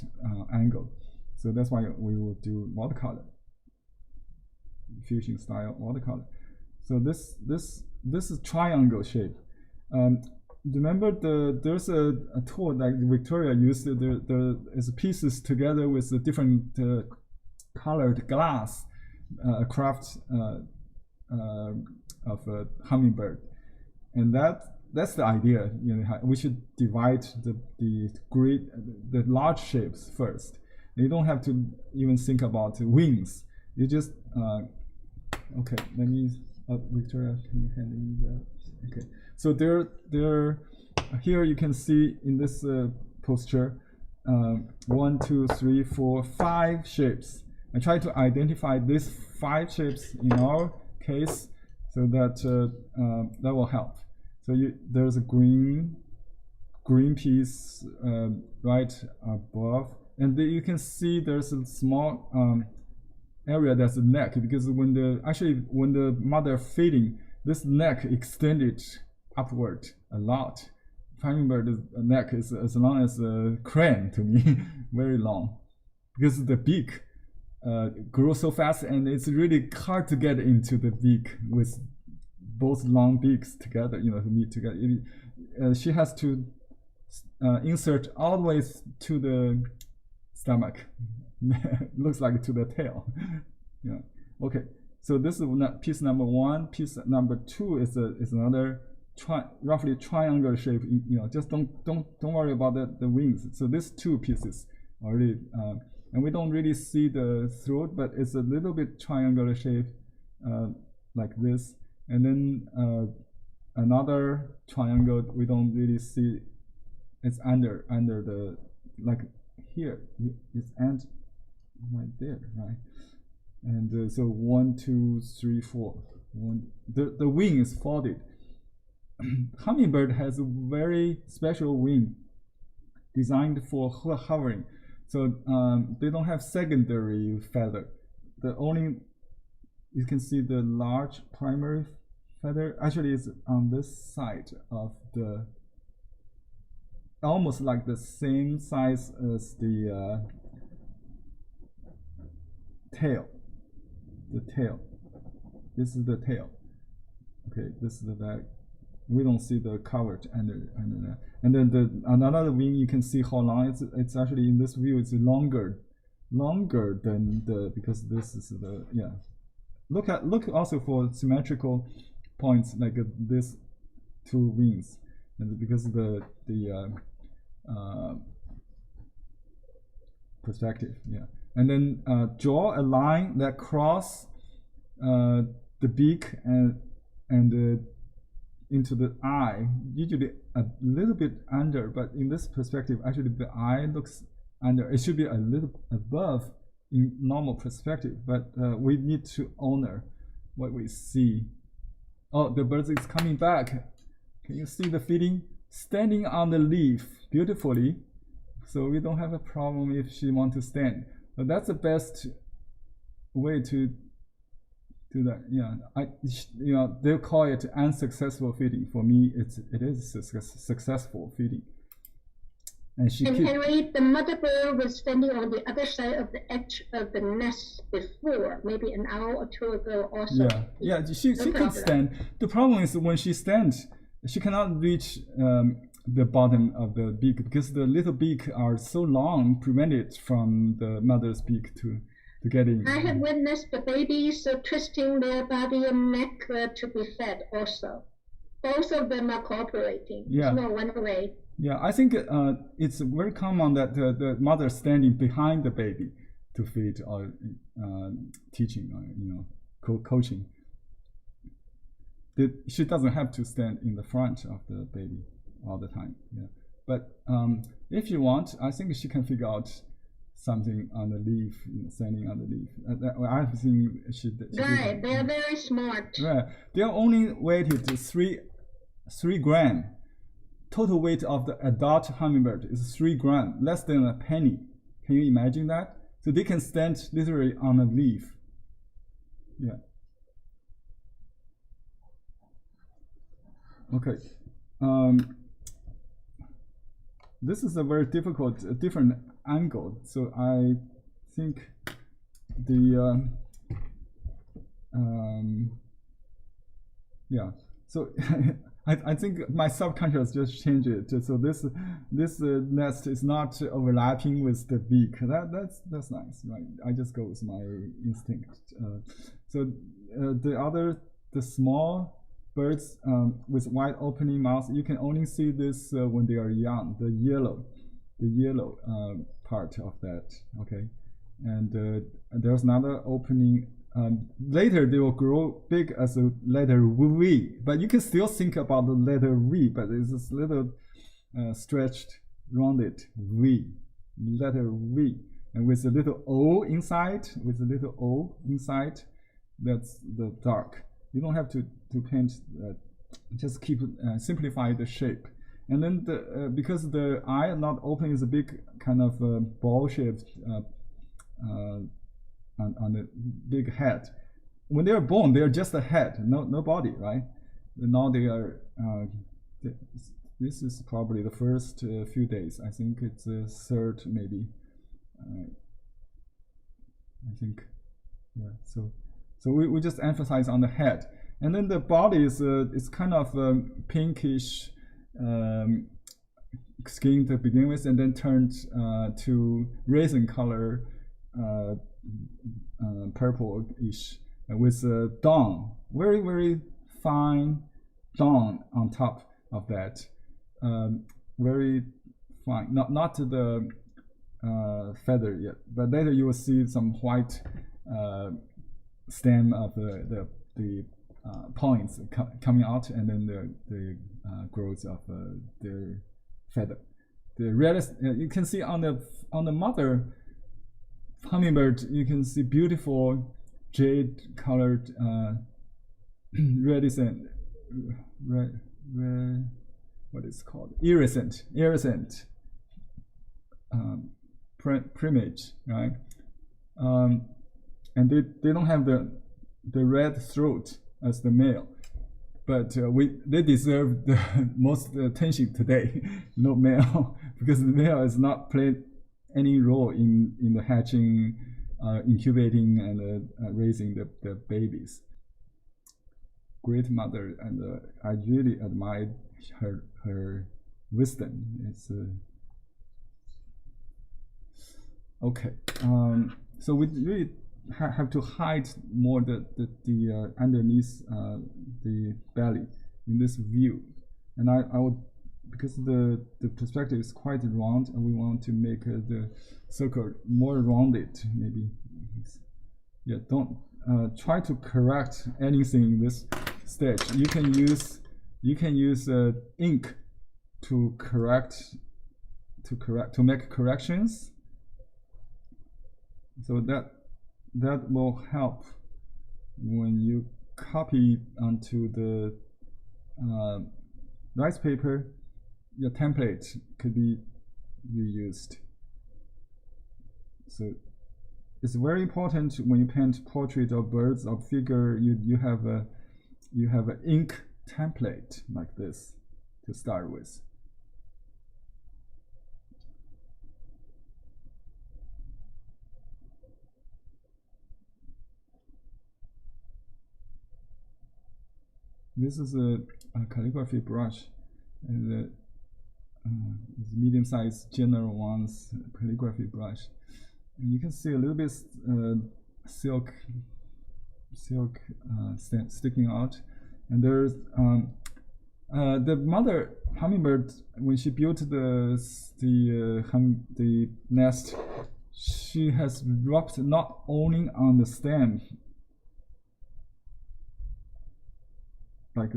angle. So that's why we will do watercolor, fusion style watercolor. So this is triangle shape. Remember there's a tool that Victoria used. There is pieces together with the different colored glass, craft of a hummingbird, and that's the idea. We should divide the large shapes first. You don't have to even think about wings. You just okay. Let me Victoria, can you hand me that? Okay. So here you can see in this posture 1, 2, 3, 4, 5 shapes. I try to identify these 5 shapes in our case, so that that will help. So there's a green piece right above, and you can see there's a small area that's the neck, because when the mother feeding, this neck extended upward a lot. Hummingbird's neck is as long as a crane to me, very long, because the beak grows so fast, and it's really hard to get into the beak with both long beaks together, to meet together. She has to insert all the way to the stomach. Looks like to the tail. Yeah. Okay. So this is piece number 1. Piece number 2 is another roughly triangle shape. Just don't worry about the wings. So these 2 pieces already, and we don't really see the throat, but it's a little bit triangular shape, like this. And then another triangle we don't really see. It's under the, like here. It's end right there, right? And so 1, 2, 3, 4. The wing is folded. Hummingbird has a very special wing designed for hovering. So they don't have secondary feather. You can see the large primary feather actually is on this side of the, almost like the same size as the tail. The tail. This is the tail. Okay, this is the back. We don't see the coverage under that. And then another wing, you can see how long it's actually in this view. It's longer than because this is the, yeah. Look also for symmetrical points like this 2 wings, and because of the perspective, yeah. And then draw a line that cross the beak and into the eye, usually a little bit under, but in this perspective, actually the eye looks under. It should be a little above in normal perspective, but we need to honor what we see. Oh, the bird is coming back. Can you see the feeding? Standing on the leaf beautifully, so we don't have a problem if she wants to stand. But that's the best way to do that. Yeah, they'll call it unsuccessful feeding. For me, it is successful feeding. And Henry, the mother bird was standing on the other side of the edge of the nest before, maybe an hour or two ago also. Yeah, she could stand. The problem is when she stands, she cannot reach the bottom of the beak because the little beak are so long, prevent it from the mother's beak to get in. I have witnessed the babies twisting their body and neck to be fed also. Both of them are cooperating. Yeah. There's no one way. Yeah, I think it's very common that the mother standing behind the baby to feed or teaching or coaching. She doesn't have to stand in the front of the baby all the time. Yeah, but if you want, I think she can figure out something on the leaf, standing on the leaf. I've seen she Right, they are very smart. Right, they are only weighted to 3 grams. Total weight of the adult hummingbird is 3 grams, less than a penny. Can you imagine that? So they can stand literally on a leaf. Yeah. Okay. This is a very different angle. So I think the yeah. So I think my subconscious just changed it. So this nest is not overlapping with the beak. That's nice, right? I just go with my instinct. So the small birds with wide opening mouth, you can only see this when they are young. The yellow part of that. Okay, and there's another opening. Later they will grow big as a letter V, but you can still think about the letter V, but it's this little stretched, rounded V, letter V, and with a little O inside, that's the dark. You don't have to paint that, just keep simplify the shape. And then because the eye not open is a big kind of ball shaped on the big head. When they are born, they are just a head, no body, right? Now they are. This is probably the first few days. I think it's the third, maybe. I think, yeah. So we just emphasize on the head, and then the body is kind of pinkish skin to begin with, and then turned to raisin color. Purplish with down, very fine down on top of that, very fine, not the feather yet, but later you will see some white stem of the points coming out, and then the growth of their feather. The reddish, you can see on the mother hummingbird, you can see beautiful jade colored iridescent what is called iridescent plumage, right? And they don't have the red throat as the male, but they deserve the most attention today. No male, because the male is not played any role in the hatching, incubating, and raising the babies. Great mother, and I really admired her wisdom. It's okay. So we really have to hide more the underneath the belly in this view, and I would, because the perspective is quite round, and we want to make the circle more rounded, maybe. Yeah, don't try to correct anything in this stage. You can use you can use ink to make corrections. So that will help when you copy onto the rice paper. Your template could be reused. So it's very important when you paint portrait of birds or figure. You have an ink template like this to start with. This is a calligraphy brush, and the medium-sized general one's calligraphy brush. And you can see a little bit silk sticking out, and there's the mother hummingbird, when she built the nest, she has dropped not only on the stem, like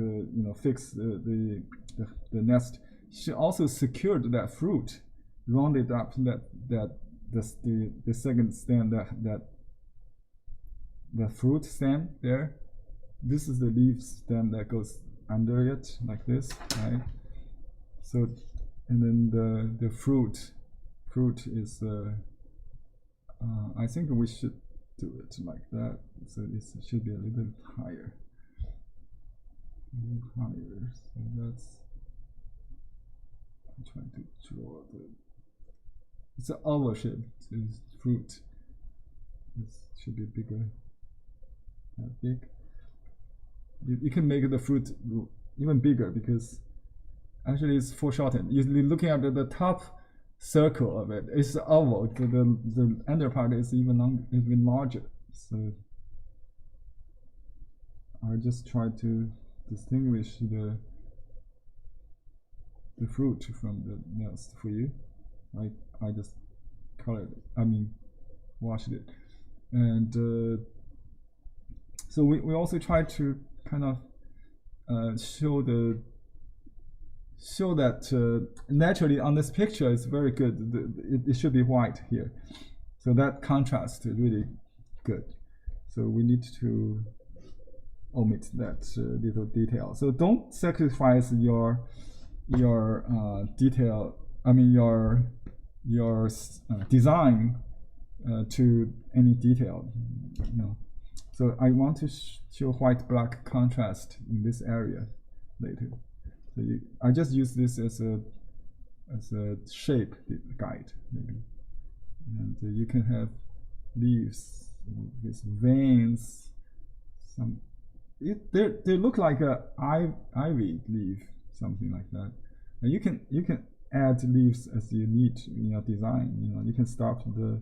fix the nest. She also secured that fruit, rounded up the second stem, the fruit stem there. This is the leaf stem that goes under it like this, right? So, and then the fruit is I think we should do it like that. So this should be a little bit higher. So that's, I'm trying to draw it's an oval shape. It's fruit. This should be bigger. That big. You can make the fruit even bigger because actually it's foreshortened. You're looking at the top circle of it. It's oval. The under part is even larger. So I just try to distinguish the fruit from the nest for you. I just colored it. Washed it, and so we also try to kind of show that naturally on this picture it's very good. It should be white here, so that contrast is really good. So we need to omit that little detail. So don't sacrifice your detail. Your design to any detail. So I want to show white-black contrast in this area later. So I just use this as a shape guide maybe, and you can have leaves with veins. They look like a ivy leaf, something like that. And you can add leaves as you need in your design. You can start the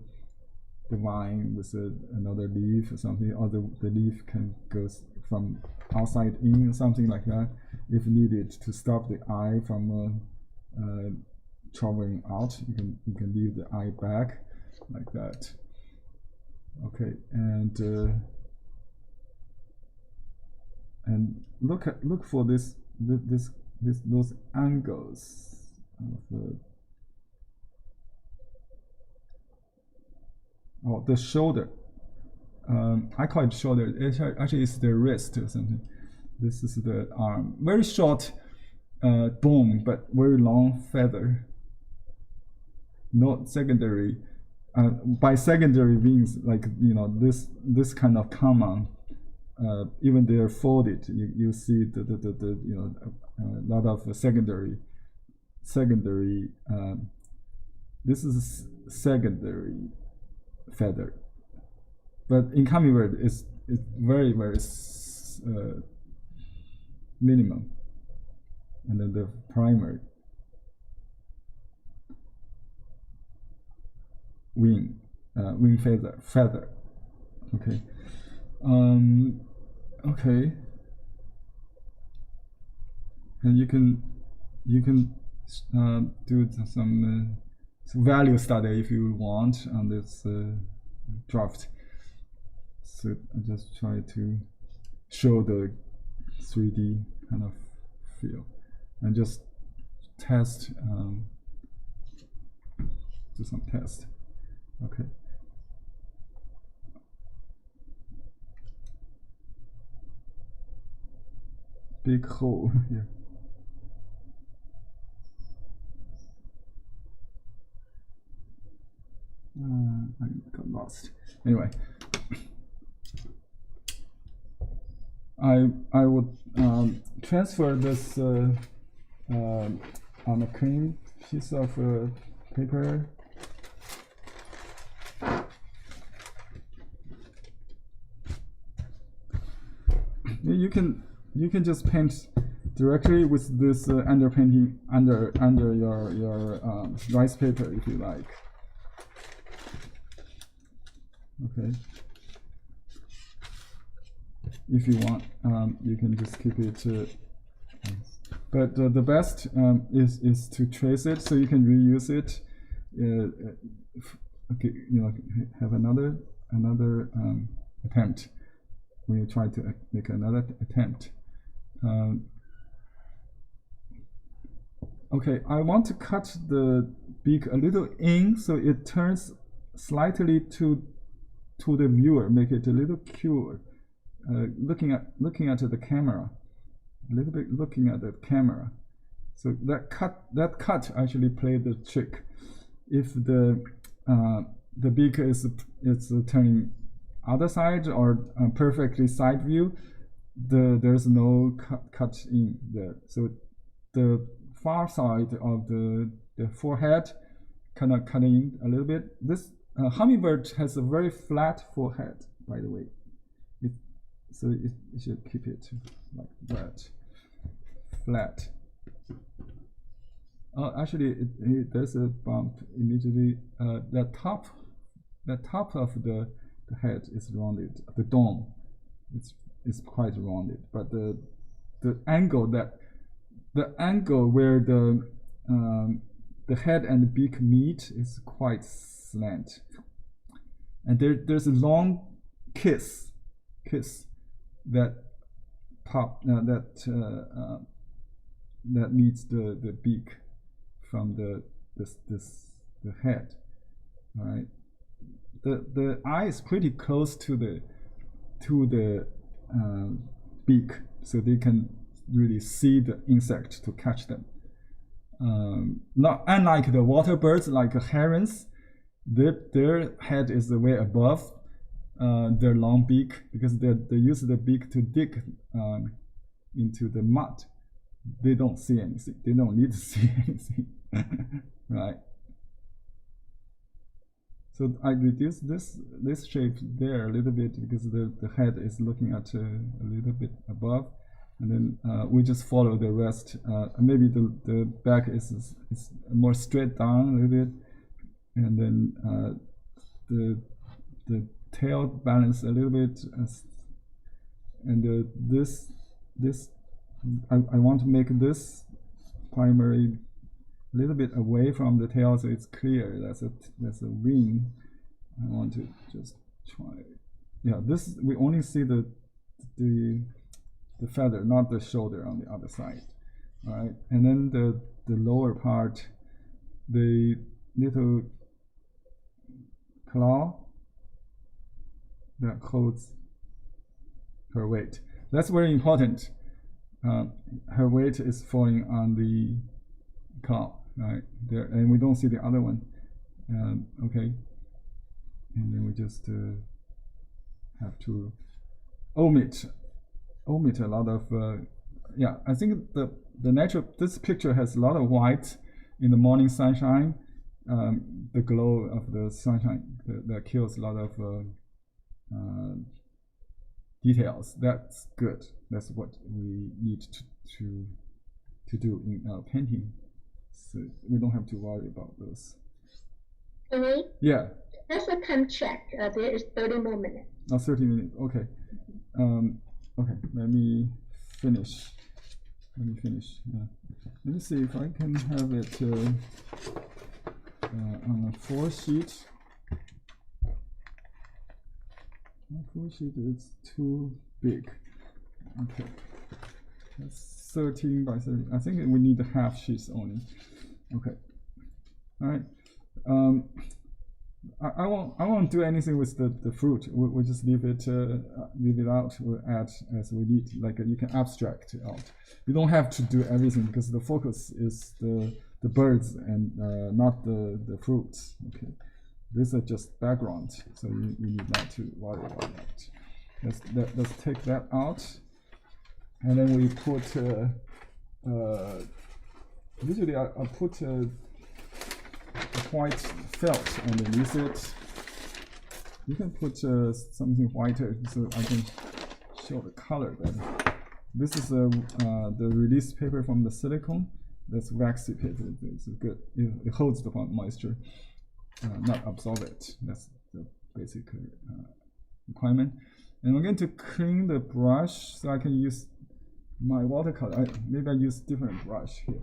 vine with another leaf or something, or the leaf can go from outside in, something like that, if needed, to stop the eye from traveling out. You can leave the eye back like that. Okay, and look for those angles of the shoulder. I call it shoulder. Actually, it's the wrist or something. This is the arm. Very short bone, but very long feather. Not secondary. By secondary means like this kind of common. Even they're folded. You see a lot of secondary. This is secondary feather, but in hummingbird it's very minimum, and then the primary wing feather. Okay. Okay, and you can do some value study if you want on this draft. So I just try to show the 3D kind of feel, and just test, do some test. Okay. Big hole here. I got lost. Anyway, I would transfer this on a clean piece of paper. You can just paint directly with this underpainting under your rice paper if you like. Okay. If you want, you can just keep it. But the best is to trace it so you can reuse it. Okay, have another attempt when you try to make another attempt. Okay, I want to cut the beak a little in so it turns slightly to the viewer, make it a little cuter, looking at the camera, a little bit looking at the camera. So that cut actually played the trick. If the beak is turning other side or perfectly side view, there's no cut in there. So the far side of the forehead kind of cut in a little bit. This hummingbird has a very flat forehead, by the way. So it should keep it like that, flat. Actually, there's a bump immediately. The top of the head is rounded. The dome, it's quite rounded, but the angle where the head and the beak meet is quite slant, and there's a long kiss that meets the beak from the head. All right, the eye is pretty close to the beak, so they can really see the insect to catch them. Not unlike the water birds, like herons, their head is way above their long beak, because they use the beak to dig into the mud. They don't see anything. They don't need to see anything, right? So I reduced this shape there a little bit because the head is looking at a little bit above, and then we just follow the rest. Maybe the back is more straight down a little bit, and then the tail balance a little bit, and this I want to make this primary a little bit away from the tail, so it's clear that's a wing. I want to just try. Yeah, this we only see the feather, not the shoulder on the other side. All right, and then the lower part, the little claw that holds her weight. That's very important. Her weight is falling on the claw right there, and we don't see the other one. Okay, and then we just have to omit a lot of yeah, I think the natural, this picture has a lot of white in the morning sunshine, the glow of the sunshine that kills a lot of details. That's good. That's what we need to do in our painting. So we don't have to worry about those. Sorry? Yeah. That's a time check. There is 30 more minutes. Oh, 30 minutes. Okay. Okay. Let me finish. Yeah. Let me see if I can have it on a 4-sheet. My 4-sheet is too big. Okay. That's 13 by 30. I think we need half sheets only. Okay. All right. I won't do anything with the fruit. We just leave it out. We'll add as we need. Like you can abstract it out. You don't have to do everything because the focus is the birds and not the fruits. Okay, these are just background, so you need not to worry about that. Let's take that out, and then we put. Usually I put. White felt underneath it. You can put something whiter so I can show the color better. This is the release paper from the silicone. That's waxy paper. It's good. It holds the moisture, not absorb it. That's the basic requirement. And I'm going to clean the brush so I can use my watercolor. Maybe I use different brush here.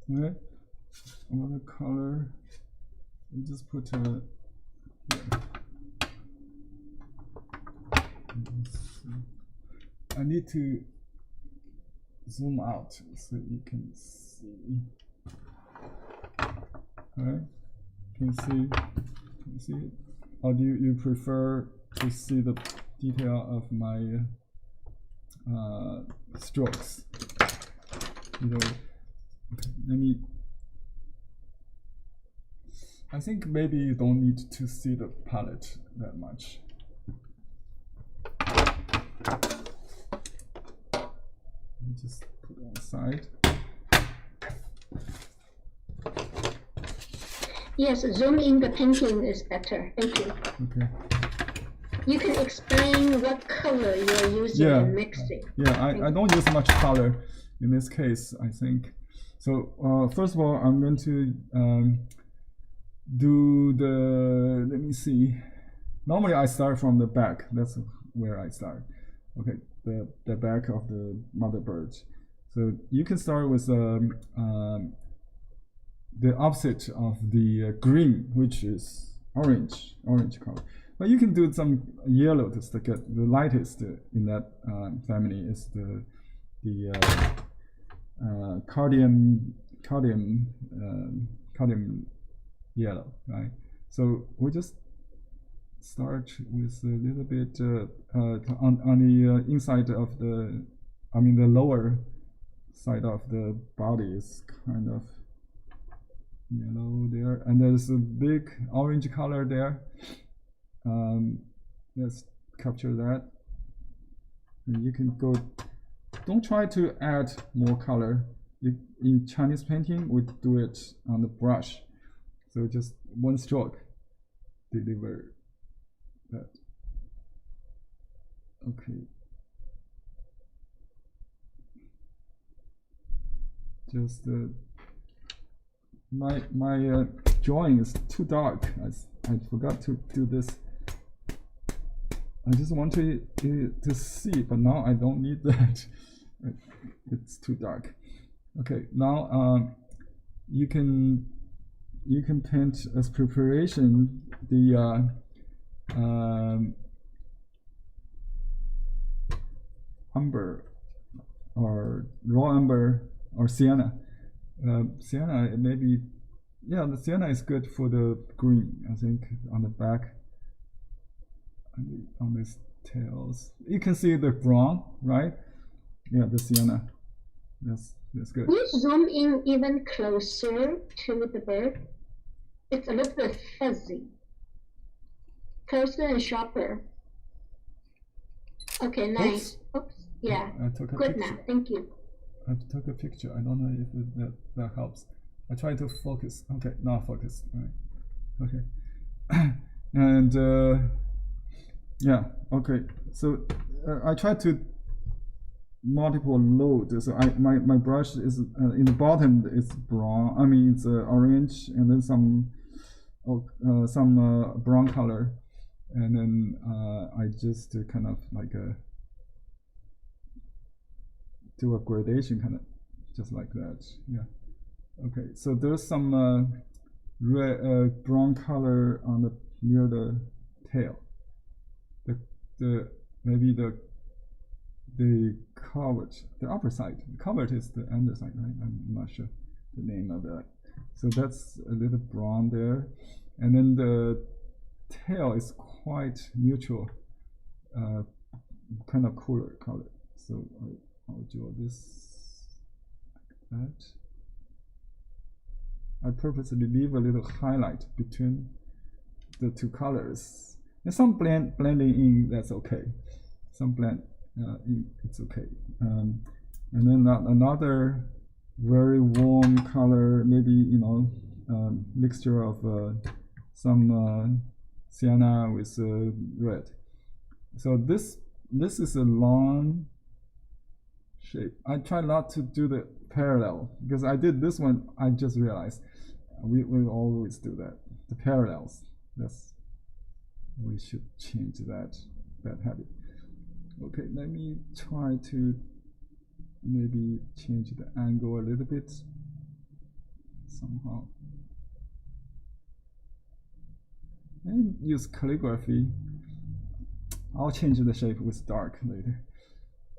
Right, watercolor. We just put here. I need to zoom out so you can see. Alright, can you see it? Or do you prefer to see the detail of my strokes? I think maybe you don't need to see the palette that much. Just put it on the side. Yes, zoom in the painting is better. Thank you. Okay. You can explain what color you're using and mixing. Yeah, I don't use much color in this case, I think. So first of all, I'm going to do the, let me see. Normally I start from the back. That's where I start. Okay, the back of the mother bird. So you can start with the opposite of the green, which is orange color. But you can do some yellow to get the lightest in that family is the cardium yellow, right? So we just start with a little bit on the inside of the, the lower side of the body is kind of yellow there, and there's a big orange color there. Let's capture that. And you can go. Don't try to add more color. In Chinese painting, we do it on the brush. So just one stroke, deliver that. Okay. Just my drawing is too dark. I forgot to do this. I just want to see, but now I don't need that. It's too dark. Okay, now you can paint as preparation the umber or raw umber or sienna. Sienna maybe, yeah, the sienna is good for the green. I think on the back. On these tails, you can see the brown, right? Yeah, the sienna. That's good. Can you zoom in even closer to the bird? It's a little bit fuzzy. Closer and sharper. Okay, nice. Oops. Yeah. I took a good picture. now. Thank you. I took a picture. I don't know if that helps. I try to focus. Okay, now focus. All right. Okay. And yeah. Okay. So I try to multiple load. So my brush is in the bottom. It's brown. It's orange, and then some brown color, and then I just kind of like do a gradation, kind of just like that. Yeah. Okay, so there's some red, brown color on the near the tail. The maybe the covert, the upper side. The covert is the underside, right? I'm not sure the name of that. So that's a little brown there, and then the tail is quite neutral, kind of cooler color. So I'll draw this like that. I purposely leave a little highlight between the two colors. And some blending in, that's okay. Some blend in, it's okay. And then another very warm color, maybe mixture of some sienna with red. So this is a long shape. I try not to do the parallel because I did this one. I just realized we always do that. The parallels. We should change that habit. Okay, let me try to maybe change the angle a little bit somehow. And use calligraphy. I'll change the shape with dark later.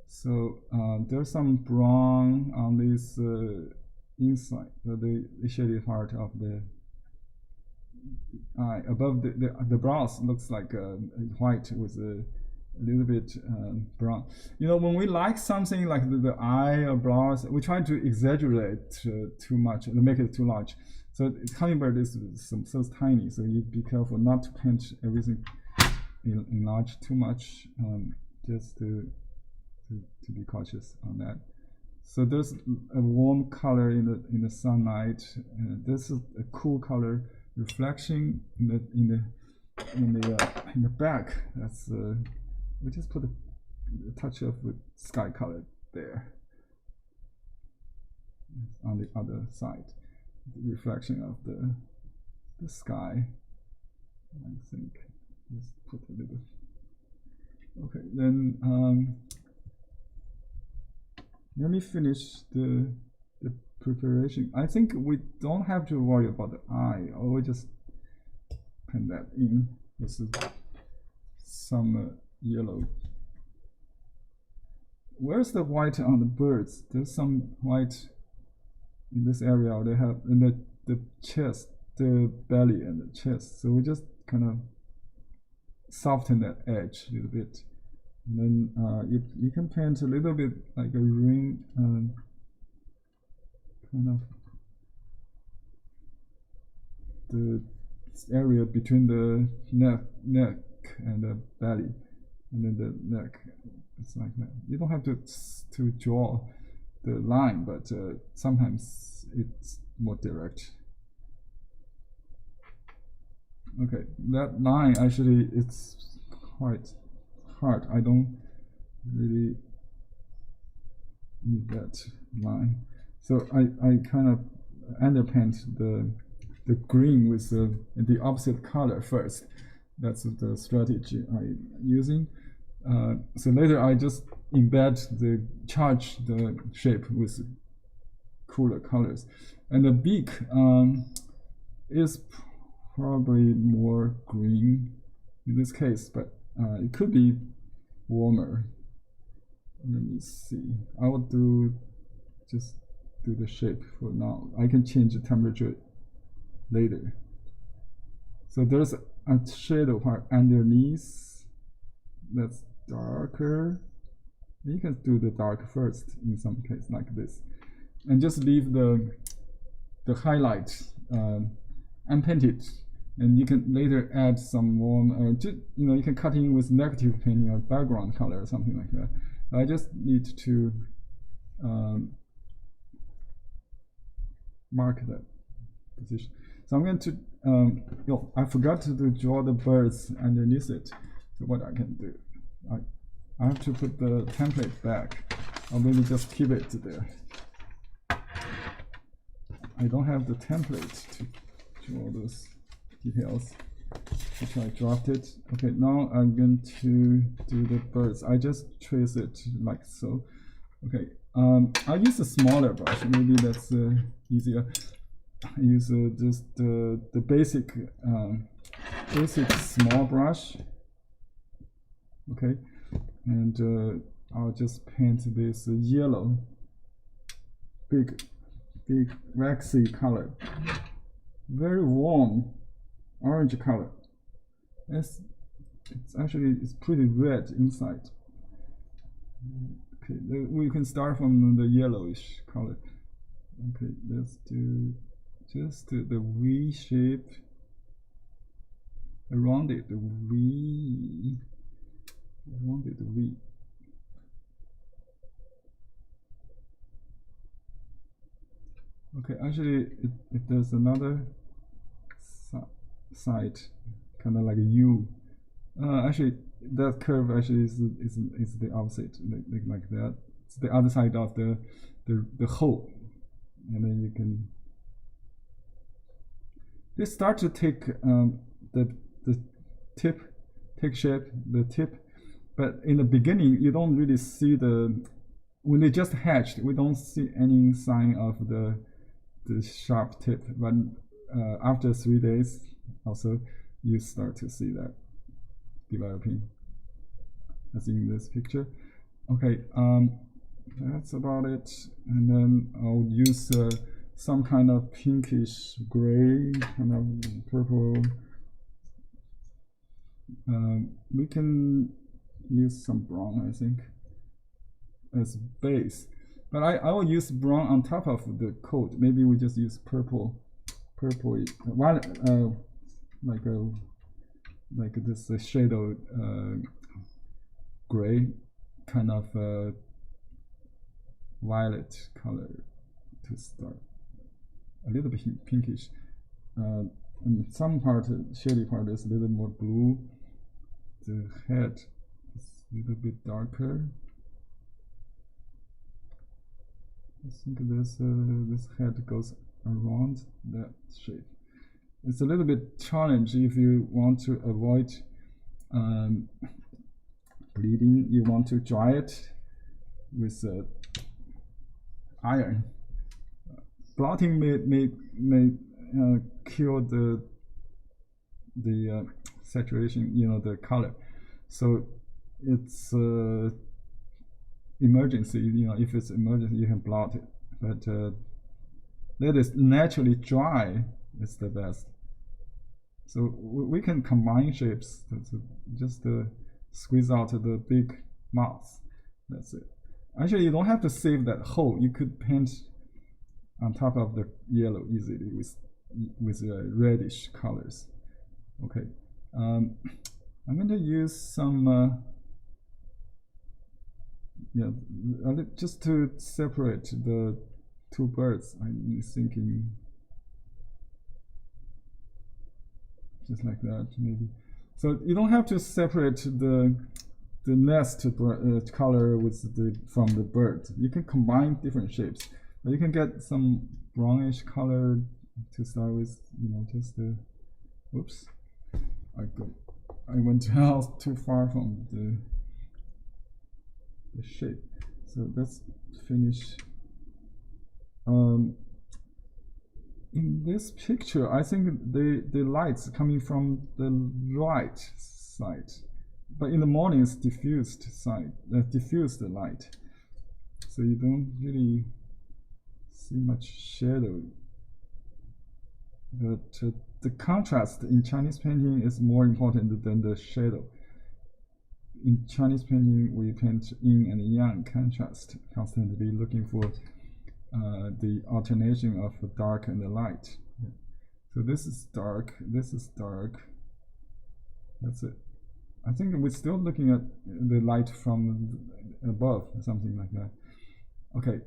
So there's some brown on this inside, the shaded part of the eye. Above the brows looks like white with a little bit brown. When we like something like the eye or brows, we try to exaggerate too much and make it too large. So hummingbird is so tiny, so you be careful not to paint everything enlarge too much, just to be cautious on that. So there's a warm color in the sunlight. This is a cool color reflection in the back. That's we just put a touch of sky color there. On the other side, the reflection of the sky. I think just put a little. Okay, then let me finish the preparation. I think we don't have to worry about the eye. I will just paint that in with some yellow. Where's the white on the birds? There's some white in this area. They have in the chest, the belly and the chest. So we just kind of soften that edge a little bit. And then you can paint a little bit like a ring, kind of the area between the neck and the belly, and then the neck. It's like that. You don't have to draw the line, but sometimes it's more direct. Okay, that line actually it's quite hard. I don't really need that line, so I kind of underpaint the green with the opposite color first. That's the strategy I'm using. So later I just charge the shape with cooler colors, and the beak is probably more green in this case, but it could be warmer. Let me see. I will just do the shape for now. I can change the temperature later. So there's a shadow part underneath that's darker. You can do the dark first in some case like this, and just leave the highlight unpainted. And you can later add some warm, you can cut in with negative painting or background color or something like that. I just need to mark that position. So I'm going to, I forgot to draw the birds underneath it. So what I can do, I have to put the template back, or maybe just keep it there. I don't have the template to draw those details, which I dropped it. Okay, now I'm going to do the birds. I just trace it like so. Okay, I use a smaller brush. Maybe that's easier. I use just the basic small brush. Okay, and I'll just paint this yellow, big waxy color, very warm orange color. It's pretty red inside. Okay, we can start from the yellowish color. Okay, let's do just the V shape around it. The V. Okay, actually, it does another side, kind of like a U. Actually, that curve actually is the opposite, like that. It's the other side of the hole, and then you can. They start to take the tip, take shape, the tip, but in the beginning you don't really see when they just hatched. We don't see any sign of the sharp tip, but after 3 days, also you start to see that developing, as in this picture. Okay, that's about it. And then I'll use some kind of pinkish gray, kind of purple. We can use some brown, I think, as base. But I will use brown on top of the coat. Maybe we just use purple, while like this shadow gray, kind of violet color to start. A little bit pinkish. And some part, shady part, is a little more blue. The head is a little bit darker. I think this head goes around that shape. It's a little bit challenging if you want to avoid bleeding. You want to dry it with iron. Blotting may kill the saturation, the color. So it's emergency. If it's emergency, you can blot it. But let it naturally dry is the best. So we can combine shapes to just squeeze out the big mouth. That's it. Actually, you don't have to save that hole. You could paint on top of the yellow easily with reddish colors. Okay, I'm going to use some just to separate the two birds. I'm thinking just like that, maybe. So you don't have to separate the nest color from the bird. You can combine different shapes. But you can get some brownish color to start with. Just whoops, I went out too far from the shape. So let's finish. In this picture, I think the light's coming from the right side, but in the morning it's diffused light, so you don't really see much shadow. But the contrast in Chinese painting is more important than the shadow. In Chinese painting, we paint yin and yang contrast, constantly looking for the alternation of the dark and the light. So this is dark, this is dark. That's it. I think we're still looking at the light from above, something like that. Okay.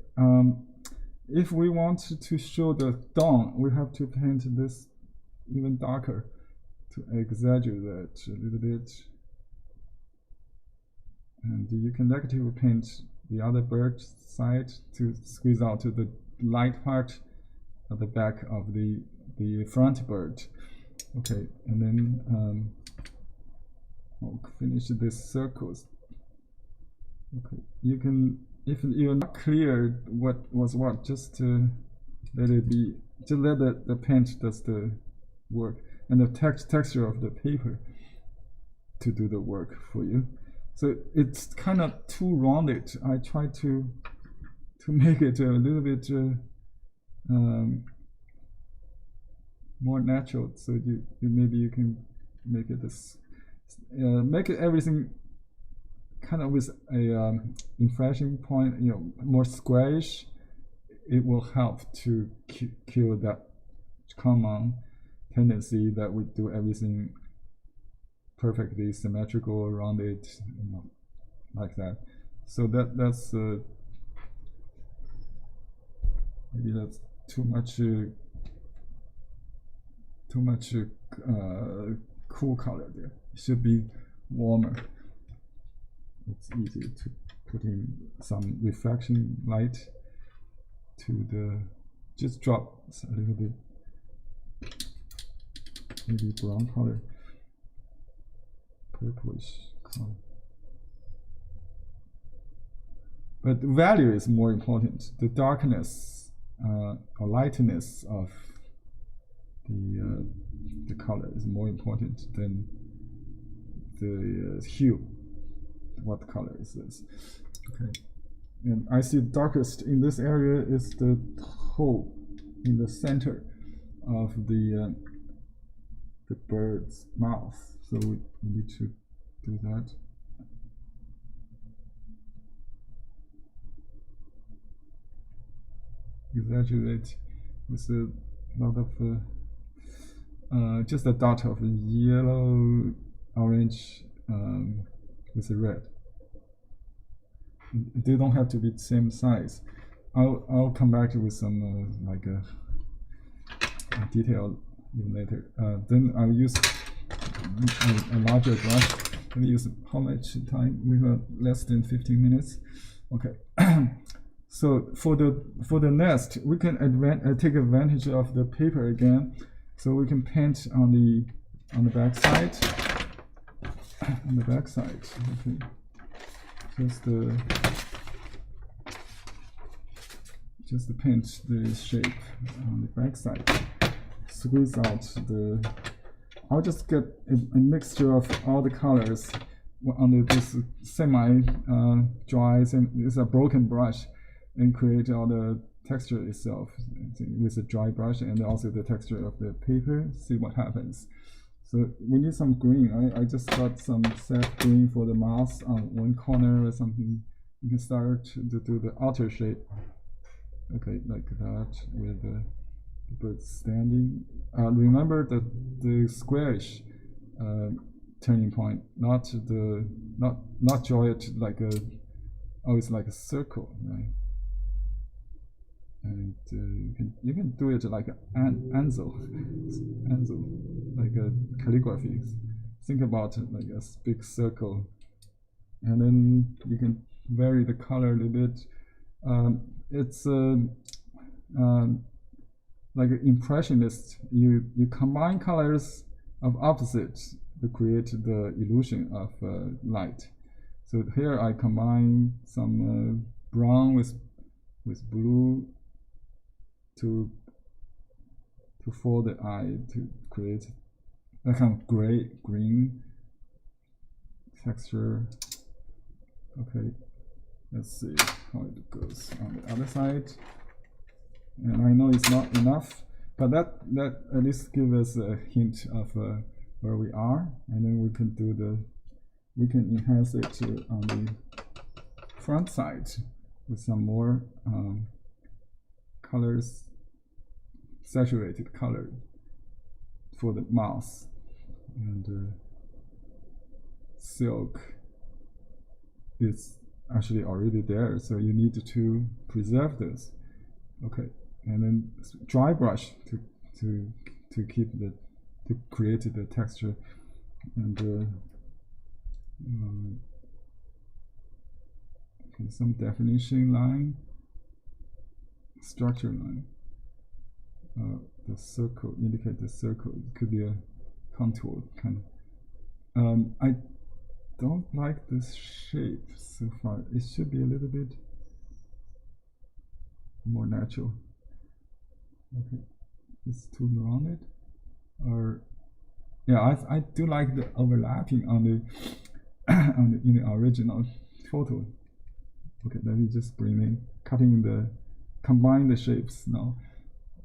If we want to show the dawn, we have to paint this even darker to exaggerate that a little bit. And you can negative paint the other bird side to squeeze out the light part at the back of the front bird. Okay, and then I'll finish these circles. Okay, you can if you're not clear what was what, just let it be. Just let the paint does the work, and the texture of the paper to do the work for you. So it's kind of too rounded. I try to make it a little bit more natural. So you maybe you can make it this make it everything kind of with a inflection point, more squarish. It will help to kill that common tendency that we do everything perfectly symmetrical around it, like that. So that's maybe that's too much cool color there. It should be warmer. It's easy to put in some reflection light to just drop a little bit, maybe brown color, purplish color. But the value is more important. The darkness or lightness of the color is more important than the hue. What color is this? Okay, and I see the darkest in this area is the hole in the center of the bird's mouth. So we need to do that. Exaggerate with a lot of just a dot of yellow, orange with the red. They don't have to be the same size. I'll come back with some like a detail later. Then I'll use a larger brush. Let me use how much time? We have less than 15 minutes. Okay. So for the nest, we can take advantage of the paper again. So we can paint on the back side. On the back side, okay. Just paint the shape on the back side. Squeeze out I'll just get a mixture of all the colors under this semi-dry, it's a broken brush, and create all the texture itself with a dry brush, and also the texture of the paper. See what happens. So we need some green. I just got some set green for the mouth on one corner or something. You can start to do the outer shape. Okay, like that, with the bird standing. Remember the squarish turning point, not draw it like always like a circle, right? And you can do it like an anzel, like a calligraphy. Think about it like a big circle, and then you can vary the color a little bit. It's like an impressionist. You combine colors of opposites to create the illusion of light. So here I combine some brown with blue to fold the eye to create that kind of green texture. Okay, let's see how it goes on the other side. And I know it's not enough, but that at least gives us a hint of where we are, and then we can enhance it on the front side with some more colors, saturated color for the mouth, and silk is actually already there, so you need to preserve this. Okay, and then dry brush to keep to create the texture, and okay, some definition line, structure line. The circle indicate the circle. It could be a contour kind of. I don't like this shape so far. It should be a little bit more natural. Okay, it's too rounded, or yeah, I do like the overlapping on the in the original photo. Okay, let me just bring in combine the shapes now.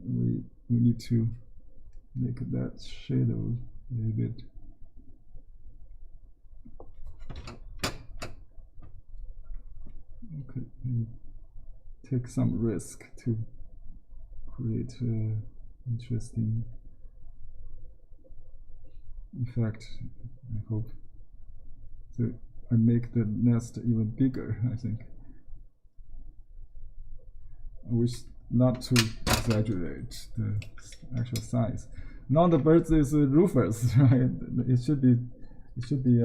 We need to make that shadow a little bit. Okay, take some risk to create an interesting effect. I hope. So I make the nest even bigger, I think. I wish not to exaggerate the actual size. Now the bird is Rufus, right? It should be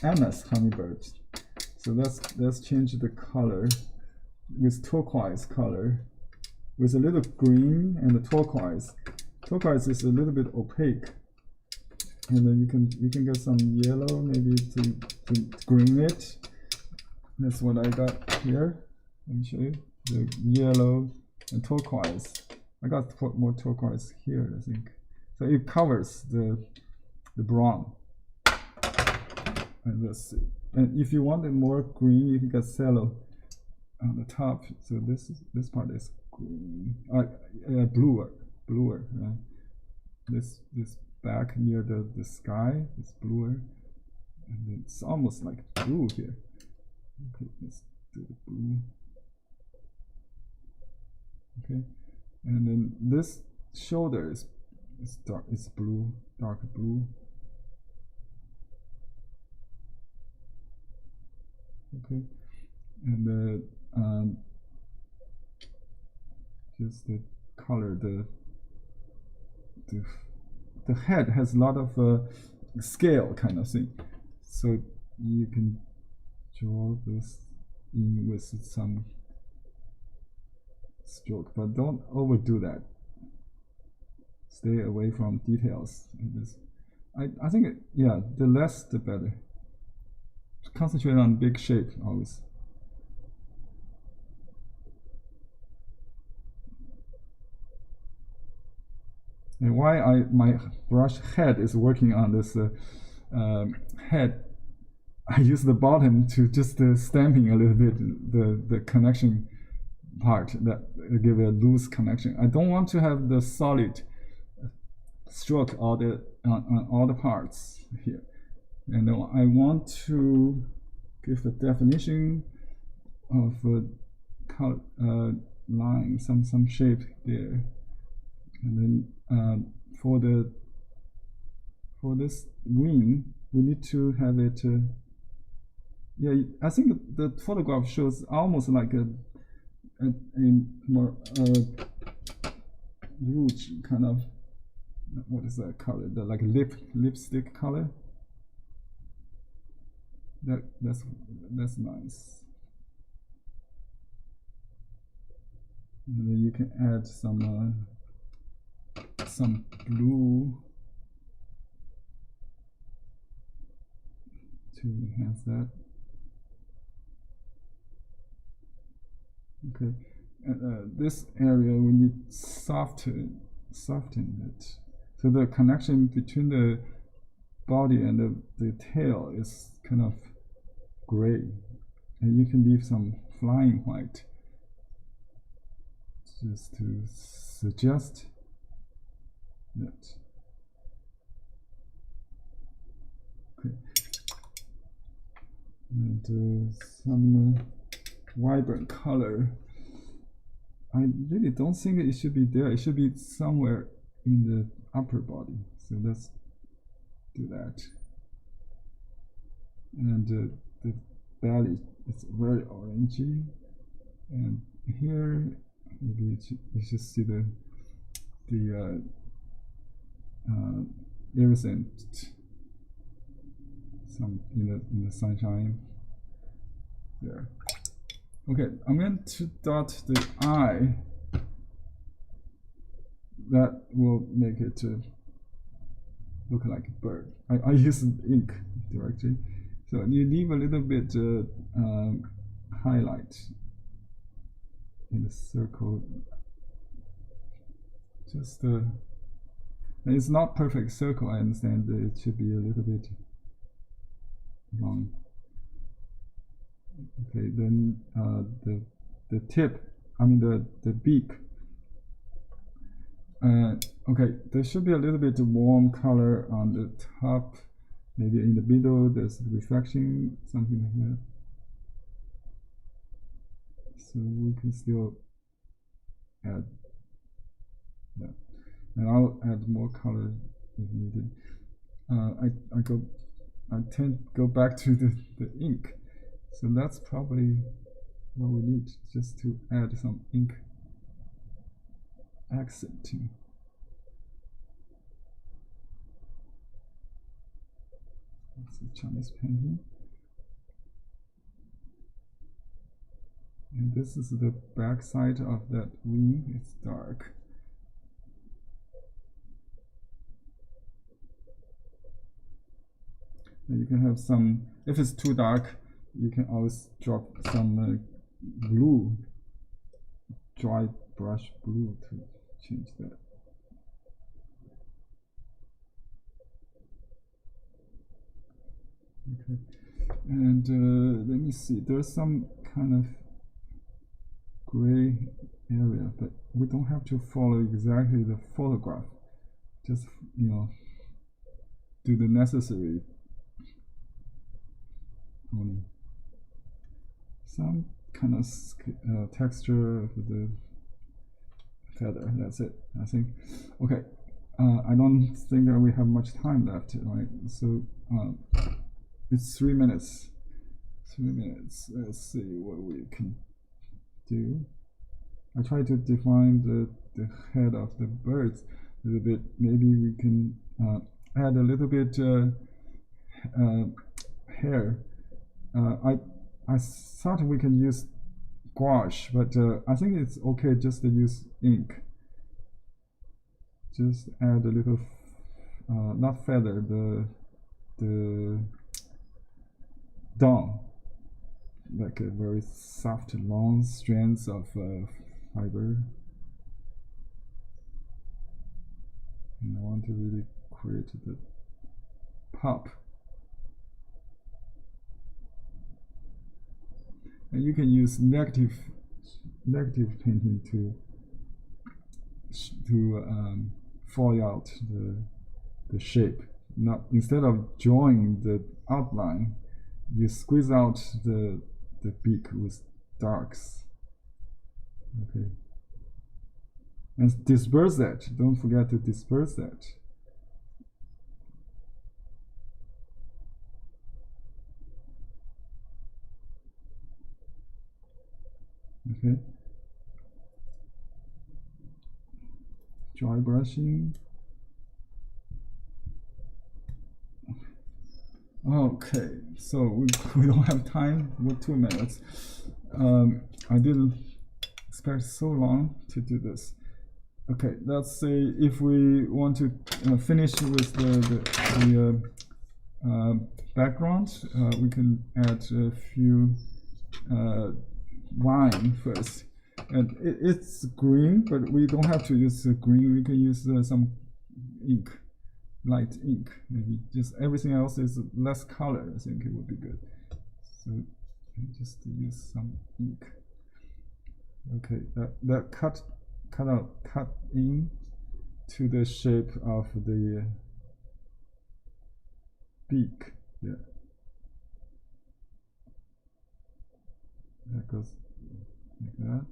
Anna's hummingbird. So let's change the color with turquoise color, with a little green and the turquoise. Turquoise is a little bit opaque, and then you can get some yellow maybe to green it. That's what I got here. Let me show you the yellow and turquoise. I got more turquoise here, I think. So it covers the brown. And let's see. And if you want it more green, you can get cello on the top. So this part is green, bluer, right? This back near the sky is bluer, and it's almost like blue here. Okay, let's do the blue. Okay, and then this shoulder is dark. It's blue, dark blue. Okay, and just the color. The head has a lot of scale kind of thing, so you can draw this in with some stroke, but don't overdo that. Stay away from details in this. I think yeah, the less the better. Concentrate on big shape always. And why my brush head is working on this head, I use the bottom to just stamping a little bit the connection part, that give a loose connection. I don't want to have the solid stroke on all the parts here, and I want to give a definition of color, line, some shape there, and then for this wing, we need to have it. Yeah, I think the photograph shows almost like a more rouge kind of, what is that color? The like lipstick color. That's nice. And then you can add some blue to enhance that. Okay, this area we need soften it. So the connection between the body and the tail is kind of gray, and you can leave some flying white just to suggest that. Okay, and some vibrant color. I really don't think it should be there. It should be somewhere in the upper body. So let's do that. And the belly is very orangey, and here maybe you should see the iridescent, some in the sunshine there. Okay, I'm going to dot the eye. That will make it look like a bird. I use ink directly, so you leave a little bit highlight in the circle. Just it's not perfect circle. I understand that it should be a little bit long. Okay, then the tip, I mean the beak. Okay, there should be a little bit warm color on the top, maybe in the middle there's reflection, something like that. So we can still add that, and I'll add more color if needed. I tend to go back to the ink, so that's probably what we need, just to add some ink accenting. That's a Chinese painting. And this is the back side of that wing. It's dark. And you can have some, if it's too dark, you can always drop some blue, dry brush blue to change that. Okay, and let me see, there's some kind of gray area, but we don't have to follow exactly the photograph, just, you know, do the necessary only. Some kind of texture of the feather, that's it, I think. Okay, I don't think that we have much time left, right? So it's 3 minutes. 3 minutes. Let's see what we can do. I try to define the head of the birds a little bit. Maybe we can add a little bit hair. I thought we can use gouache, but I think it's okay just to use ink. Just add a little, not feather, the down, like a very soft, long strands of fiber. And I want to really create the pop. And you can use negative painting to follow out the shape. Not, instead of drawing the outline, you squeeze out the beak with darks. Okay, and disperse that. Don't forget to disperse that. Okay, dry brushing. Okay, so we don't have time with 2 minutes. I didn't expect so long to do this. Okay, let's say if we want to finish with the background, we can add a few line first. And it's green, but we don't have to use green. We can use some ink. Light ink, maybe. Just everything else is less color. I think it would be good. So just use some ink. Okay, that cut in to the shape of the beak. Yeah, that goes like that.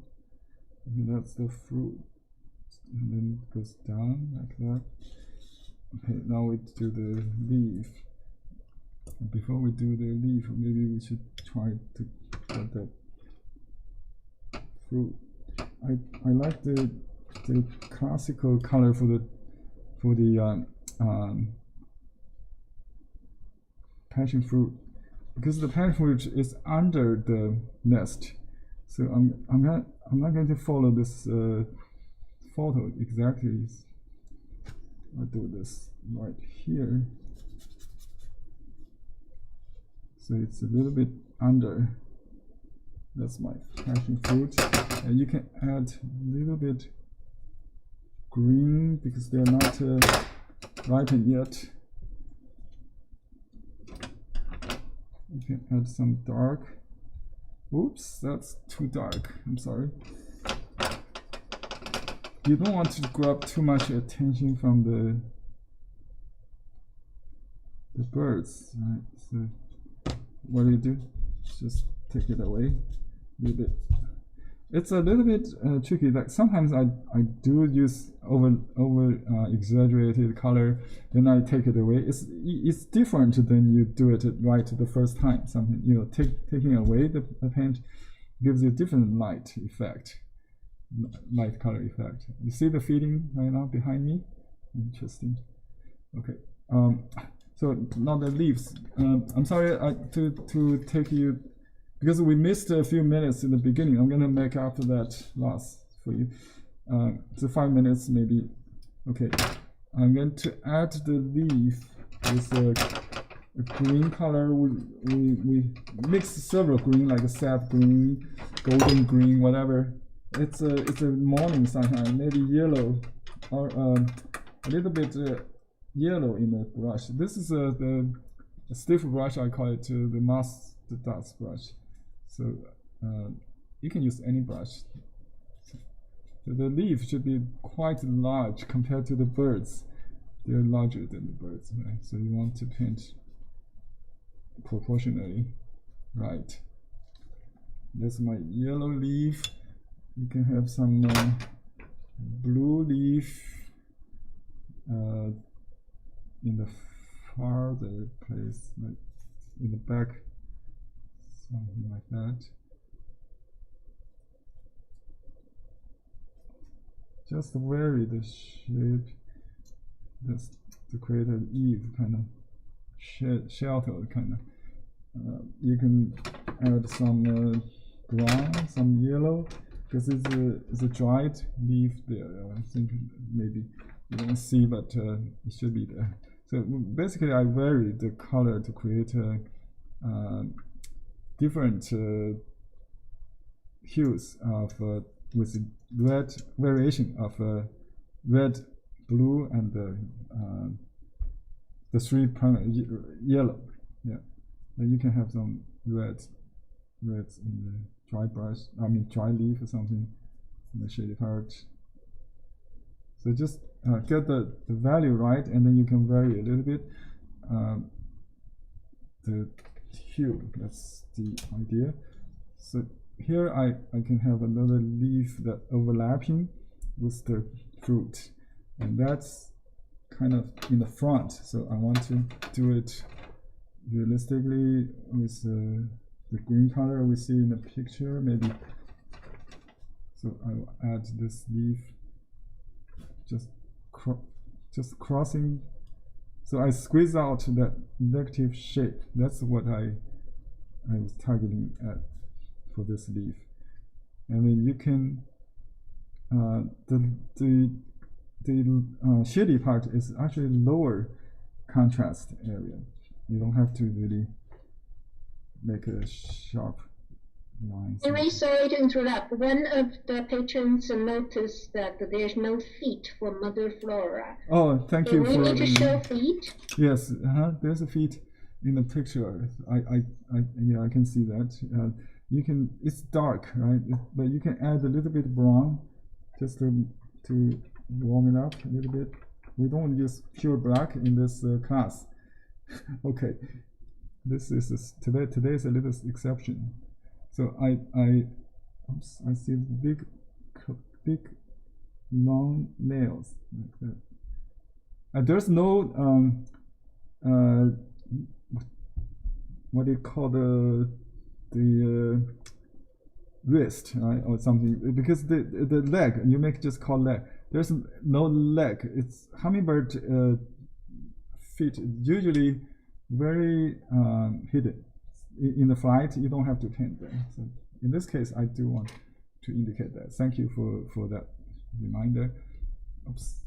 And that's the fruit, and then it goes down like that. Okay, now we do the leaf. And before we do the leaf, maybe we should try to get that fruit. I like the classical color for the passion fruit, because the passion fruit is under the nest. So I'm not going to follow this photo exactly. I'll do this right here. So it's a little bit under. That's my passion fruit. And you can add a little bit green because they're not ripened yet. You can add some dark. Oops, that's too dark. I'm sorry. You don't want to grab too much attention from the birds, right? So what do? Just take it away a little bit. It's a little bit tricky. Like sometimes I do use over exaggerated color, then I take it away. It's different than you do it right the first time. Something, you know, taking away the paint gives you a different light effect, light color effect. You see the feeding right now behind me? Interesting. Okay. So now the leaves. I'm sorry to take you, because we missed a few minutes in the beginning. I'm going to make up that loss for you. So 5 minutes maybe. Okay. I'm going to add the leaf with a green color. We mix several green, like a sap green, golden green, whatever. It's a morning sunshine, maybe yellow or a little bit yellow in the brush. This is the stiff brush. I call it the master dust brush. So you can use any brush. So the leaf should be quite large compared to the birds. They're larger than the birds, right? So you want to paint proportionally, right? That's my yellow leaf. You can have some blue leaf in the farther place, like in the back, something like that. Just vary the shape, just to create an eave kind of shelter kind of. You can add some brown, some yellow, because it's a dried leaf there. I think maybe you don't see, but it should be there. So basically, I vary the color to create different hues of with red variation of red, blue, and the three primary yellow. Yeah, then you can have some reds in the dry brush. I mean dry leaf or something in the shaded part. So just get the value right, and then you can vary a little bit the hue. That's the idea. So here I can have another leaf that overlapping with the fruit, and that's kind of in the front. So I want to do it realistically with the green color we see in the picture, maybe. So I will add this leaf, just crossing. So I squeeze out that negative shape. That's what I was targeting at for this leaf. And then you can the shady part is actually lower contrast area. You don't have to really make a sharp line. Very sorry to interrupt. One of the patrons noticed that there's no feet for Mother Flora. Oh, thank you we for. need to show feet. Yes, there's a feet in the picture. Yeah, I can see that. You can. It's dark, right? But you can add a little bit brown, just to warm it up a little bit. We don't use pure black in this class. Okay, this is today is a little exception. So I see big long nails like that. There's no what do you call the wrist, right, or something, because the leg, you make just call leg. There's no leg. It's hummingbird feet usually very hidden. In the flight, you don't have to paint them. So in this case, I do want to indicate that. Thank you for that reminder. Oops.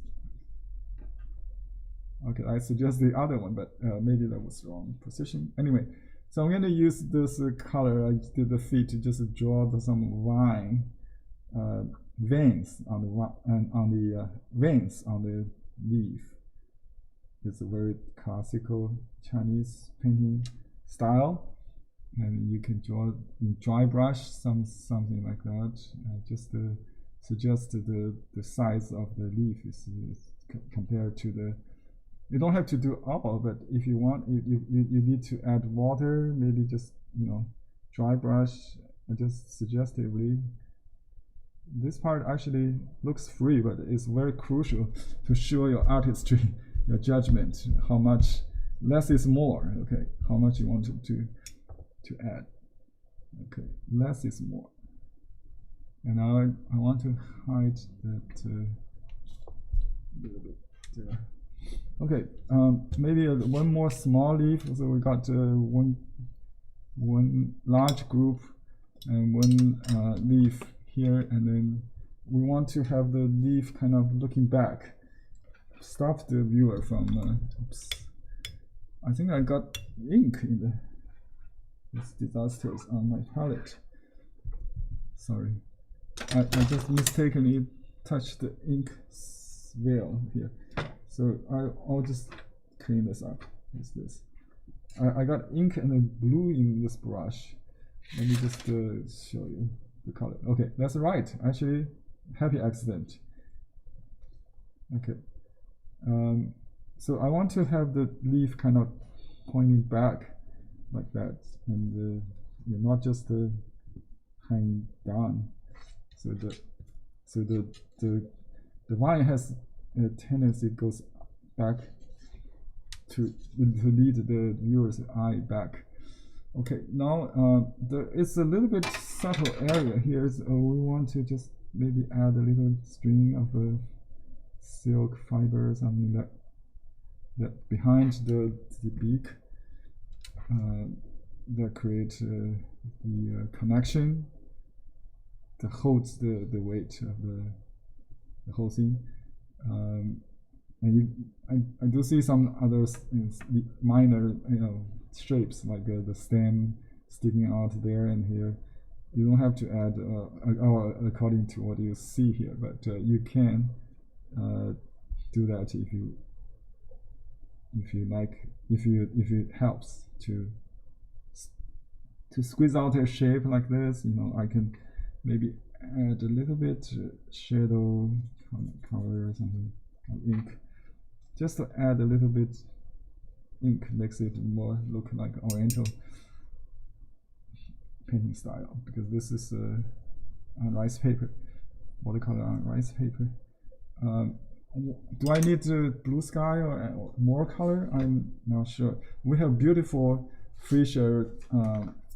Okay, I suggest the other one, but maybe that was wrong position. Anyway, So I'm going to use this color. I did the feet to just draw some vine veins on the veins on the leaf. It's a very classical Chinese painting style, and you can draw in dry brush something like that. Just to suggest the size of the leaf is compared to the. You don't have to do all, but if you want, you need to add water, maybe just dry brush, just suggestively. This part actually looks free, but it's very crucial to show your artistry, your judgment, how much less is more. Okay, how much you want to add. Okay, less is more. And I want to hide that little bit there. Okay, maybe one more small leaf. So we got one large group and one leaf here, and then we want to have the leaf kind of looking back. Stop the viewer from. Oops. I think I got ink in this disasters on my palette. Sorry, I just mistakenly touched the ink veil here. So I'll just clean this up with this. I got ink and then blue in this brush. Let me just show you the color. Okay, that's right. Actually, happy accident. Okay. So I want to have the leaf kind of pointing back like that, and not just hanging down. So the vine has a tendency goes back to lead the viewer's eye back. Okay, now there is a little bit subtle area here. So we want to just maybe add a little string of silk fiber, something that behind the beak that create the connection that holds the weight of the whole thing. And I do see some other minor shapes like the stem sticking out there and here. You don't have to add according to what you see here, but you can do that if you like, if it helps to squeeze out a shape like this. I can maybe add a little bit shadow color or something, ink, just to add a little bit ink, makes it more look like oriental painting style, because this is on rice paper, watercolor on rice paper. Do I need blue sky or more color? I'm not sure. We have beautiful Fisher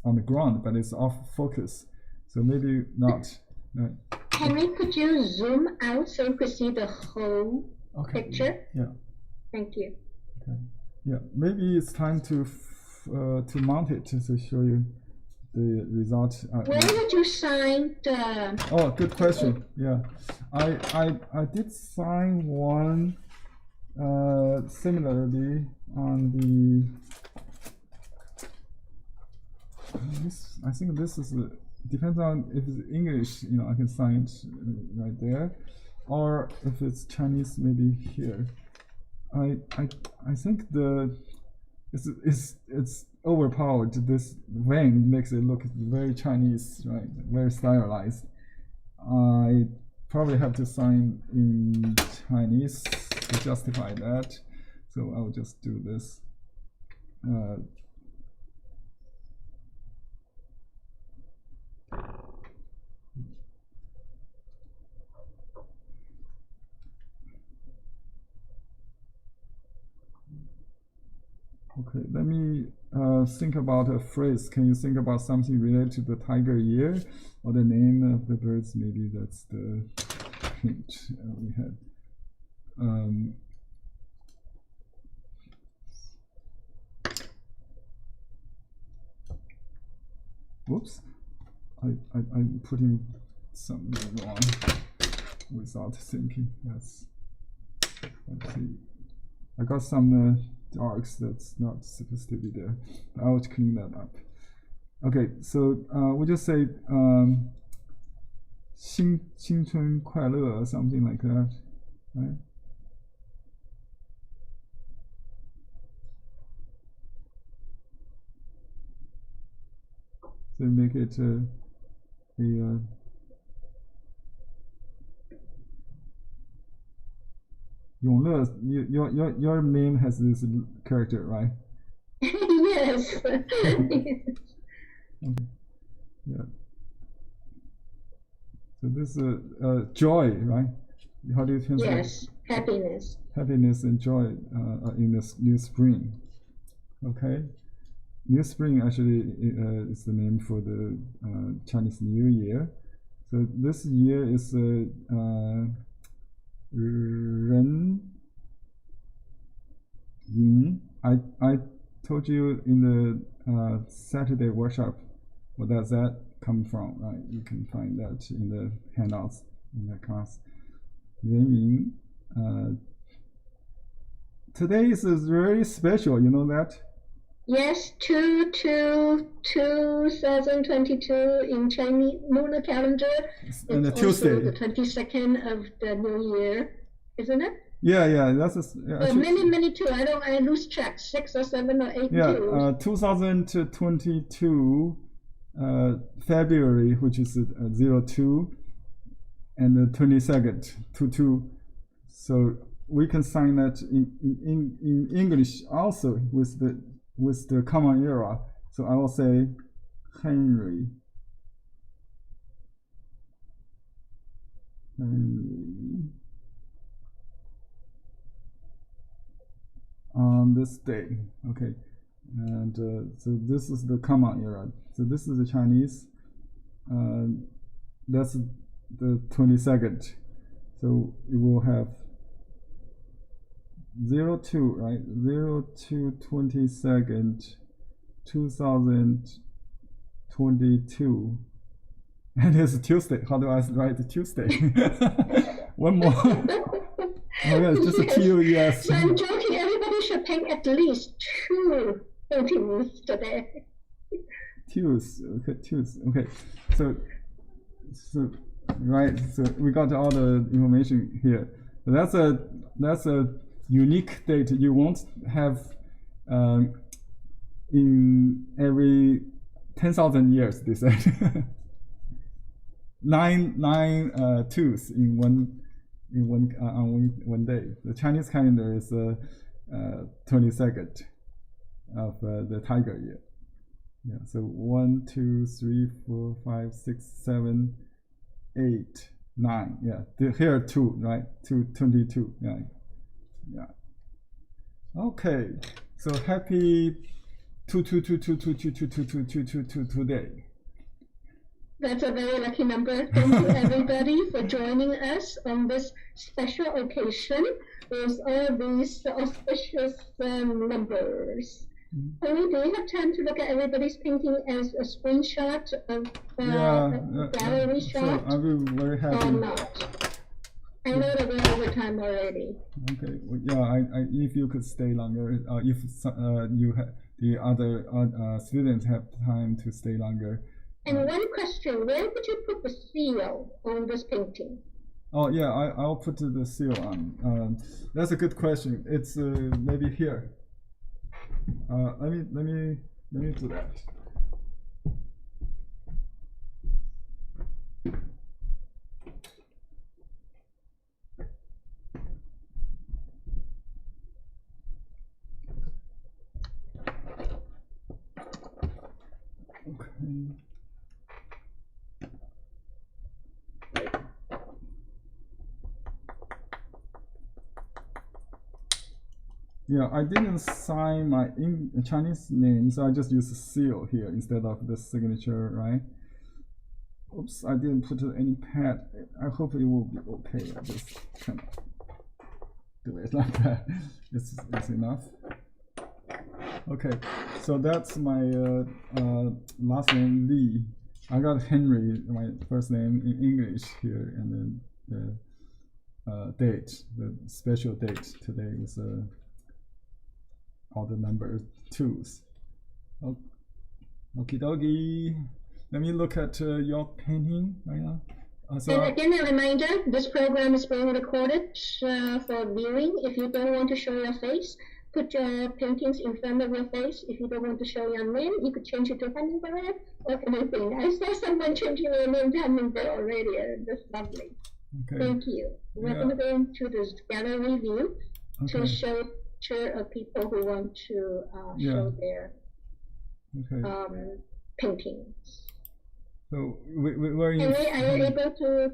on the ground, but it's off focus, so maybe not. Henry, could you zoom out so you could see the whole picture? Yeah. Thank you. Okay. Yeah, maybe it's time to mount it to show you the result. Where did you sign the? Oh, good question. Yeah, I did sign one similarly on the. I think this is depends on if it's English. I can sign it right there, or if it's Chinese, maybe here. I think it's overpowered. This vein makes it look very Chinese, right? Very stylized. I probably have to sign in Chinese to justify that. So I'll just do this. Okay, let me think about a phrase. Can you think about something related to the tiger ear or the name of the birds? Maybe that's the hint we had. Whoops, I'm putting something wrong without thinking. Let's see. I got some darks that's not supposed to be there. I'll clean that up. Okay, so we'll just say 新春快乐 something like that, right? So make it Yongle, your name has this character, right? Yes. Okay. Yeah. So this is joy, right? How do you translate? Yes, happiness. Happiness and joy in this new spring. Okay. New spring actually is the name for the Chinese New Year. So this year is Ren Yin. I told you in the Saturday workshop, what does that come from, right? You can find that in the handouts in the class. Ren Yin. Today is very special, you know that? Yes, 2022 in Chinese lunar calendar. And it's Tuesday. Also the 22nd of the new year, isn't it? Yeah. That's many too. I lose track. 6 or 7 or 8. Yeah, 2022 February, which is 02, and the 22nd 22. So we can sign that in English also with the common era. So I will say Henry on this day. Okay, and so this is the common era. So this is the Chinese. That's the 22nd. So it will have 02, right? 02 22nd 2022. And it's Tuesday. How do I write Tuesday? One more. Oh yeah, it's just a TUES. So I'm joking. Everybody should paint at least 2 paintings today. Tues. Okay. So right. So we got all the information here. So that's a unique date you won't have in every 10,000 years. They said. nine twos in one day. The Chinese calendar is 22nd of the Tiger year. Yeah. So 1, 2, 3, 4, 5, 6, 7, 8, 9. Yeah. Here 2, right? 22. Yeah. Okay. So happy 2 today. That's a very lucky number. Thank you everybody for joining us on this special occasion with all these auspicious numbers. Tony, do you have time to look at everybody's painting as a screenshot of a gallery shot? Sure, I'll be very happy. Or not? I know that we're over time already. Okay. Well, yeah. If you could stay longer, if the other students have time to stay longer. And one question, where would you put the seal on this painting? Oh yeah, I'll put the seal on. That's a good question. It's maybe here. Let me do that. Okay. Yeah, I didn't sign my Chinese name, so I just use a seal here instead of the signature, right? Oops, I didn't put any pad. I hope it will be okay. I just kind of do it like that. It's enough. Okay, so that's my last name, Lee. I got Henry, my first name in English here, and then the date, the special date today was all the number twos. Okie dokie. Let me look at your painting right now. And again, a reminder, this program is being recorded for viewing. If you don't want to show your face, put your paintings in front of your face. If you don't want to show your name, you could change it to hummingbird or anything. I saw someone changing their name to hummingbird already. That's lovely. Okay. Thank you. We're going to go into this gallery view to show people who want to show their paintings. So where you? Are you able to?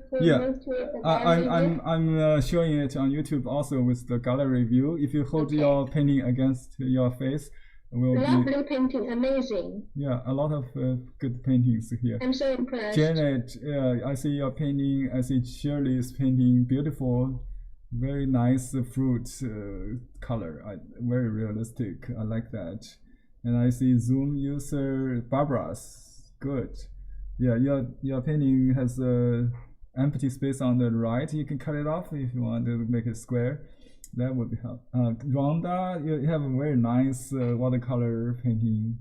I'm showing it on YouTube also with the gallery view. If you hold your painting against your face, will lovely painting, amazing. Yeah, a lot of good paintings here. I'm so impressed. Janet, I see your painting. I see Shirley's painting, beautiful, very nice fruit color. Very realistic. I like that. And I see Zoom user Barbara's good. Yeah, your painting has empty space on the right. You can cut it off if you want to make it square. That would help. Rhonda, you have a very nice watercolor painting.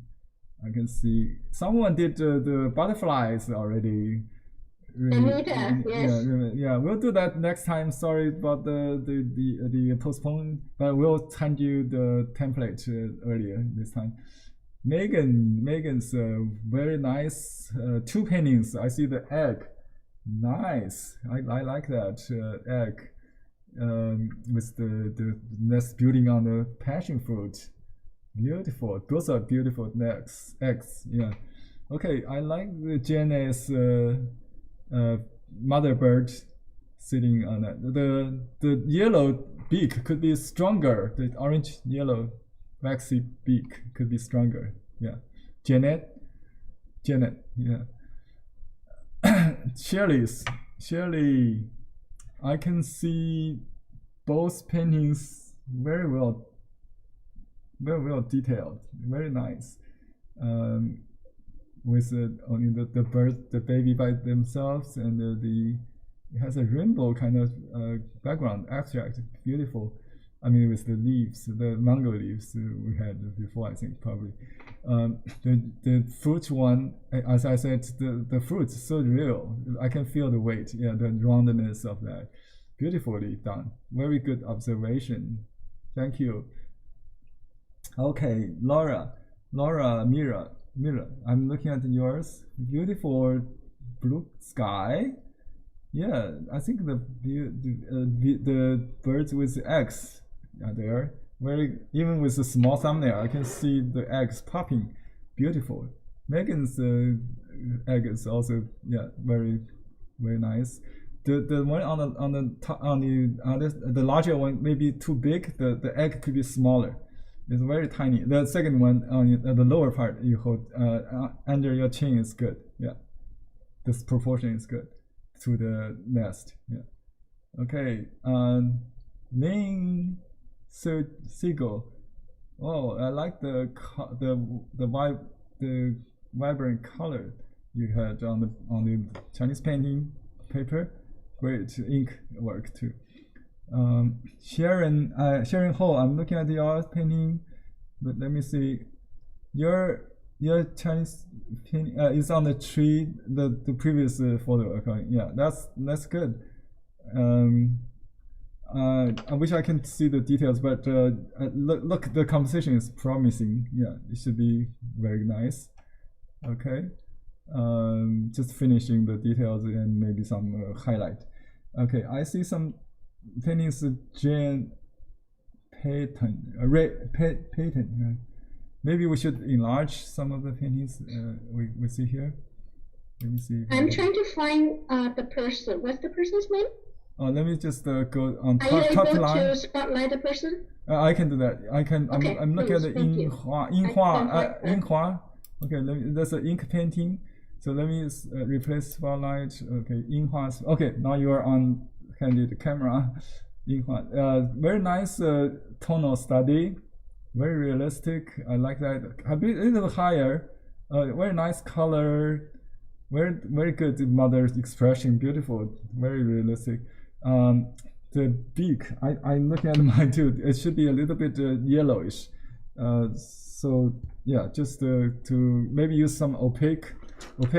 I can see someone did the butterflies already. Anita, yes. Yeah, we'll do that next time. Sorry about the postpone, but we'll send you the template earlier this time. Megan's very nice two paintings. I see the egg, nice. I like that egg with the nest building on the passion fruit. Beautiful. Those are beautiful eggs. Yeah. Okay, I like the Jenny's mother bird sitting on it. The yellow beak could be stronger. The orange yellow waxy beak could be stronger. Yeah. Janet. Yeah. Shirley, I can see both paintings very well detailed, very nice. With only the bird, the baby by themselves, and it has a rainbow kind of background, abstract, beautiful. I mean, with the leaves, the mango leaves we had before, I think probably. The fruit one, as I said, the fruit's so real. I can feel the weight, the roundness of that. Beautifully done. Very good observation. Thank you. Okay, Laura, Mira. I'm looking at yours. Beautiful blue sky. Yeah, I think the birds with eggs are there. Even with a small thumbnail, I can see the eggs popping. Beautiful. Megan's egg is also very nice. The one on the top, the larger one may be too big. The egg could be smaller. It's very tiny. The second one on the lower part you hold under your chin is good. Yeah, this proportion is good to the nest. Yeah. Okay. Lynn Seagull. Oh, I like the vibrant color you had on the Chinese painting paper. Great ink work too. Sharon Ho, I'm looking at your painting, but let me see. Your Chinese painting is on the tree. The previous photo. Okay, yeah, that's good. I wish I can see the details, but look, the composition is promising. Yeah, it should be very nice. Okay, just finishing the details and maybe some highlight. Okay, I see some paintings. Jane Payton, Payton. Maybe we should enlarge some of the paintings we see here. Let me see. I'm trying to find the person. What's the person's name? Let me just go on top line. Are you able to spotlight the person? I can do that. I can. Okay, I'm looking at the Yinhua. Okay, that's an ink painting. So let me replace spotlight. Okay, Yinhua. Okay, now you are on candid camera. Yinhua. Very nice tonal study. Very realistic. I like that. A little higher. Very nice color. Very good mother's expression. Beautiful. Very realistic. The beak. I'm looking at mine too. It should be a little bit yellowish. So yeah, just to maybe use some opaque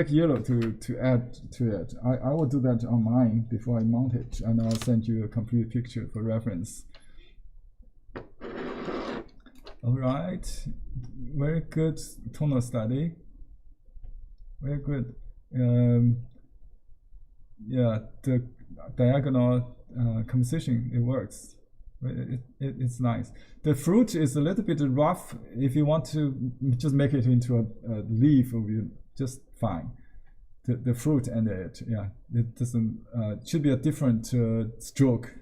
yellow to add to it. I will do that on mine before I mount it, and I'll send you a complete picture for reference. All right, very good tonal study. Very good. Yeah, the diagonal composition, it works. It's nice. The fruit is a little bit rough. If you want to just make it into a leaf, it will be just fine. The fruit and it, yeah, it doesn't. Should be a different stroke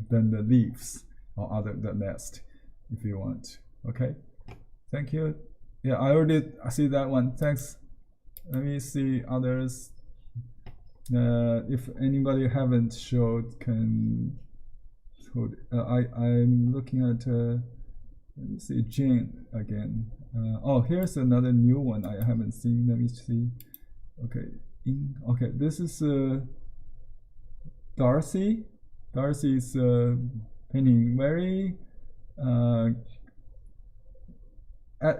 than the leaves or the nest, if you want. Okay, thank you. Yeah, I see that one. Thanks. Let me see others. If anybody haven't showed, can. I'm looking at. Let me see Jane again. Oh, here's another new one I haven't seen. Let me see. Okay, okay. This is Darcy. Darcy's painting very.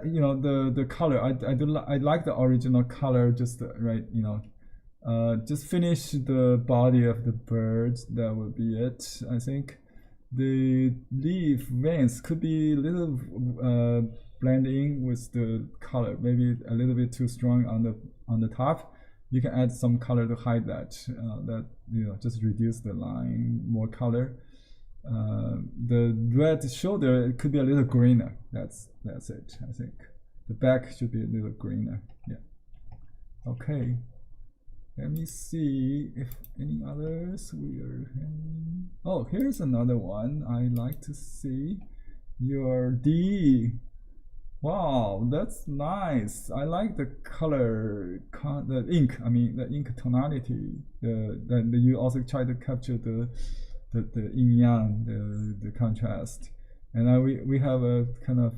You know, the color. I like the original color. Just right. You know, just finish the body of the bird. That would be it, I think. The leaf veins could be a little blending with the color, maybe a little bit too strong on the top. You can add some color to hide that. That, you know, just reduce the line, more color. The red shoulder, it could be a little greener. That's it, I think. The back should be a little greener. Yeah. Okay. Let me see if any others we are having. Oh, here's another one I like to see. Your D. Wow, that's nice. I like the color, the ink. I mean, the ink tonality. You also try to capture the yin yang, the contrast. And we have a kind of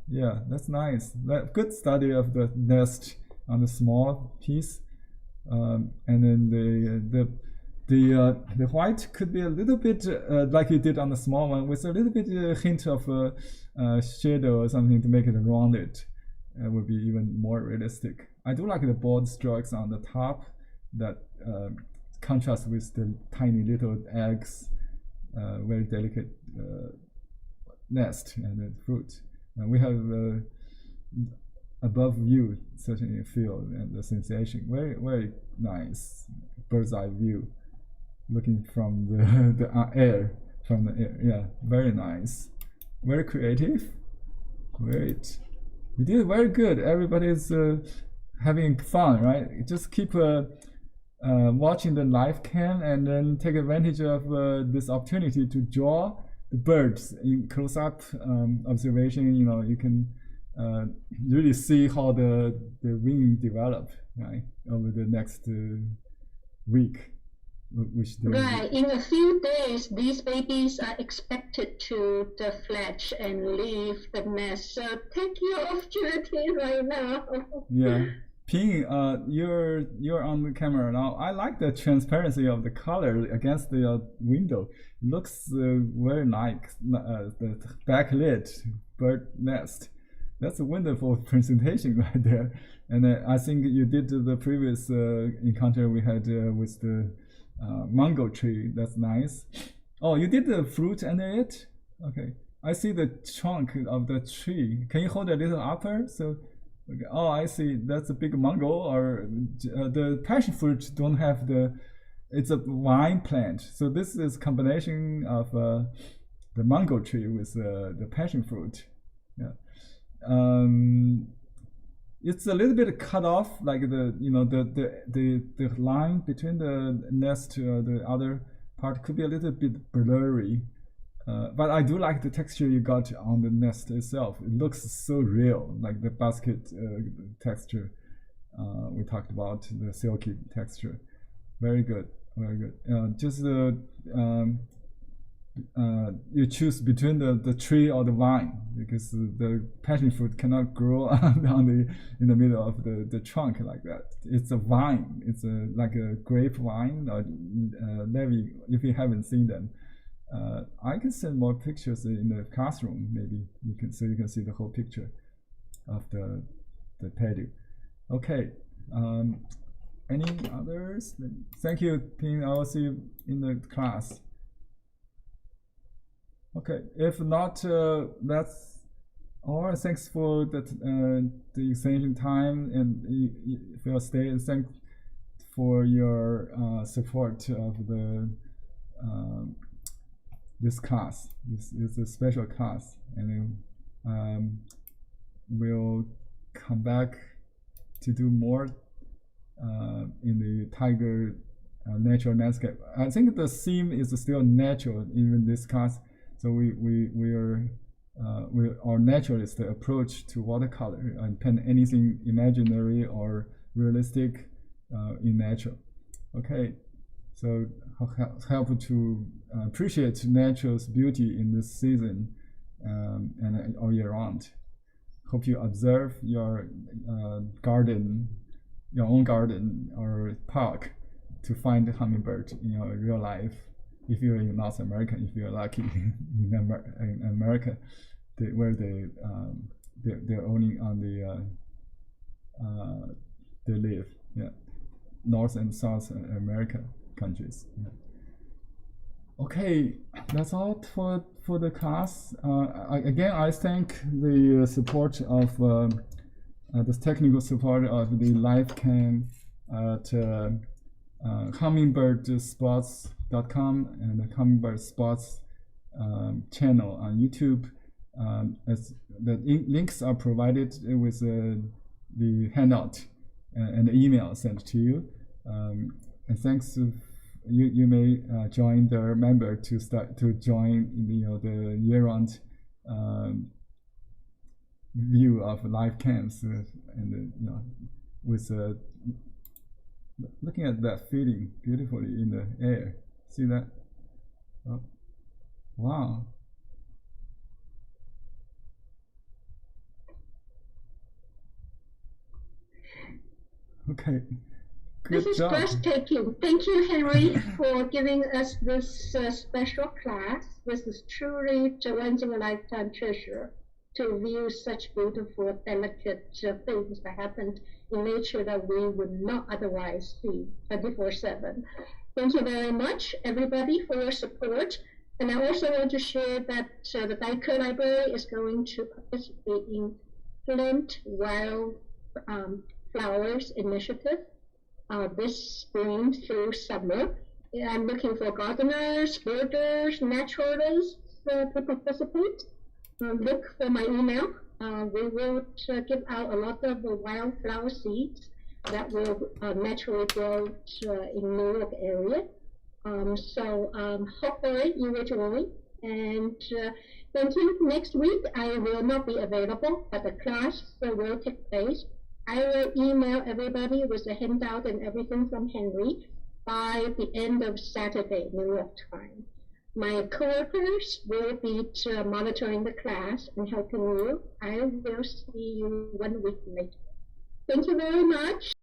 yeah, that's nice. Good study of the nest on the small piece. And then the white could be a little bit like you did on the small one, with a little bit hint of shadow or something to make it rounded. It would be even more realistic. I do like the bold strokes on the top that contrast with the tiny little eggs, very delicate nest and the fruit. And we have above view certainly feel and the sensation, very very nice bird's eye view, looking from the air, yeah, very nice, very creative, great. You did very good. Everybody's having fun, right? Just keep watching the live cam and then take advantage of this opportunity to draw the birds in close-up observation. You know, you can really see how the wing develop, right, over the next week. Right, in a few days, these babies are expected to fledge and leave the nest. So take your opportunity right now. Yeah, Ping, you're on the camera now. I like the transparency of the color against the window. It looks very like the backlit bird nest. That's a wonderful presentation right there. And I think you did the previous encounter we had with the mango tree. That's nice. Oh, you did the fruit under it? Okay. I see the trunk of the tree. Can you hold a little upper? So, okay. Oh, I see. That's a big mango. Or the passion fruit don't have it's a vine plant. So this is combination of the mango tree with the passion fruit. Yeah. It's a little bit cut off, like the line between the nest to the other part could be a little bit blurry, but I do like the texture you got on the nest itself. It looks so real, like the basket texture we talked about, the silky texture. Very good, very good. Just you choose between the tree or the vine, because the passion fruit cannot grow in the middle of the trunk like that. It's a vine. It's like a grape vine or levy. If you haven't seen them, I can send more pictures in the classroom. Maybe you can see the whole picture of the patio. Okay. Any others? Thank you, Ping. I will see you in the class. Okay. If not, that's all. Thanks for the extension time, and if you'll stay, and thanks for your support of the this class. This is a special class, and we'll come back to do more in the tiger natural landscape. I think the theme is still natural even this class. So our naturalist approach to watercolor and paint anything imaginary or realistic in nature. Okay, so help to appreciate nature's beauty in this season and all year round. Hope you observe your garden, your own garden or park, to find the hummingbird in your real life. If you're in North America, if you're lucky in America, where they're only on they live. Yeah, North and South America countries. Yeah. Okay, that's all for the class. Again, I thank the support of this technical support of the live cam at hummingbirdspots.com and the hummingbird spots channel on YouTube. As the links are provided with the handout and the email sent to you. And thanks. You may join the member to join the year-round view of live cams and with looking at that feeling beautifully in the air. See that? Oh, wow. Okay. Good this is job. breathtaking. Thank you, Henry, for giving us this special class. This is truly a once-in-a-lifetime treasure to view such beautiful, delicate things that happened in nature that we would not otherwise see 24/7. Thank you very much, everybody, for your support. And I also want to share that the Dyker Library is going to participate in Flint Wild Flowers Initiative this spring through summer. I'm looking for gardeners, birders, naturalists to participate. Look for my email. We will give out a lot of wildflower seeds that will naturally grow in New York area. So hopefully you will join. And thank you. Next week I will not be available, but the class will take place. I will email everybody with the handout and everything from Henry by the end of Saturday, New York time. My coworkers will be monitoring the class and helping you. I will see you 1 week later. Thank you very much.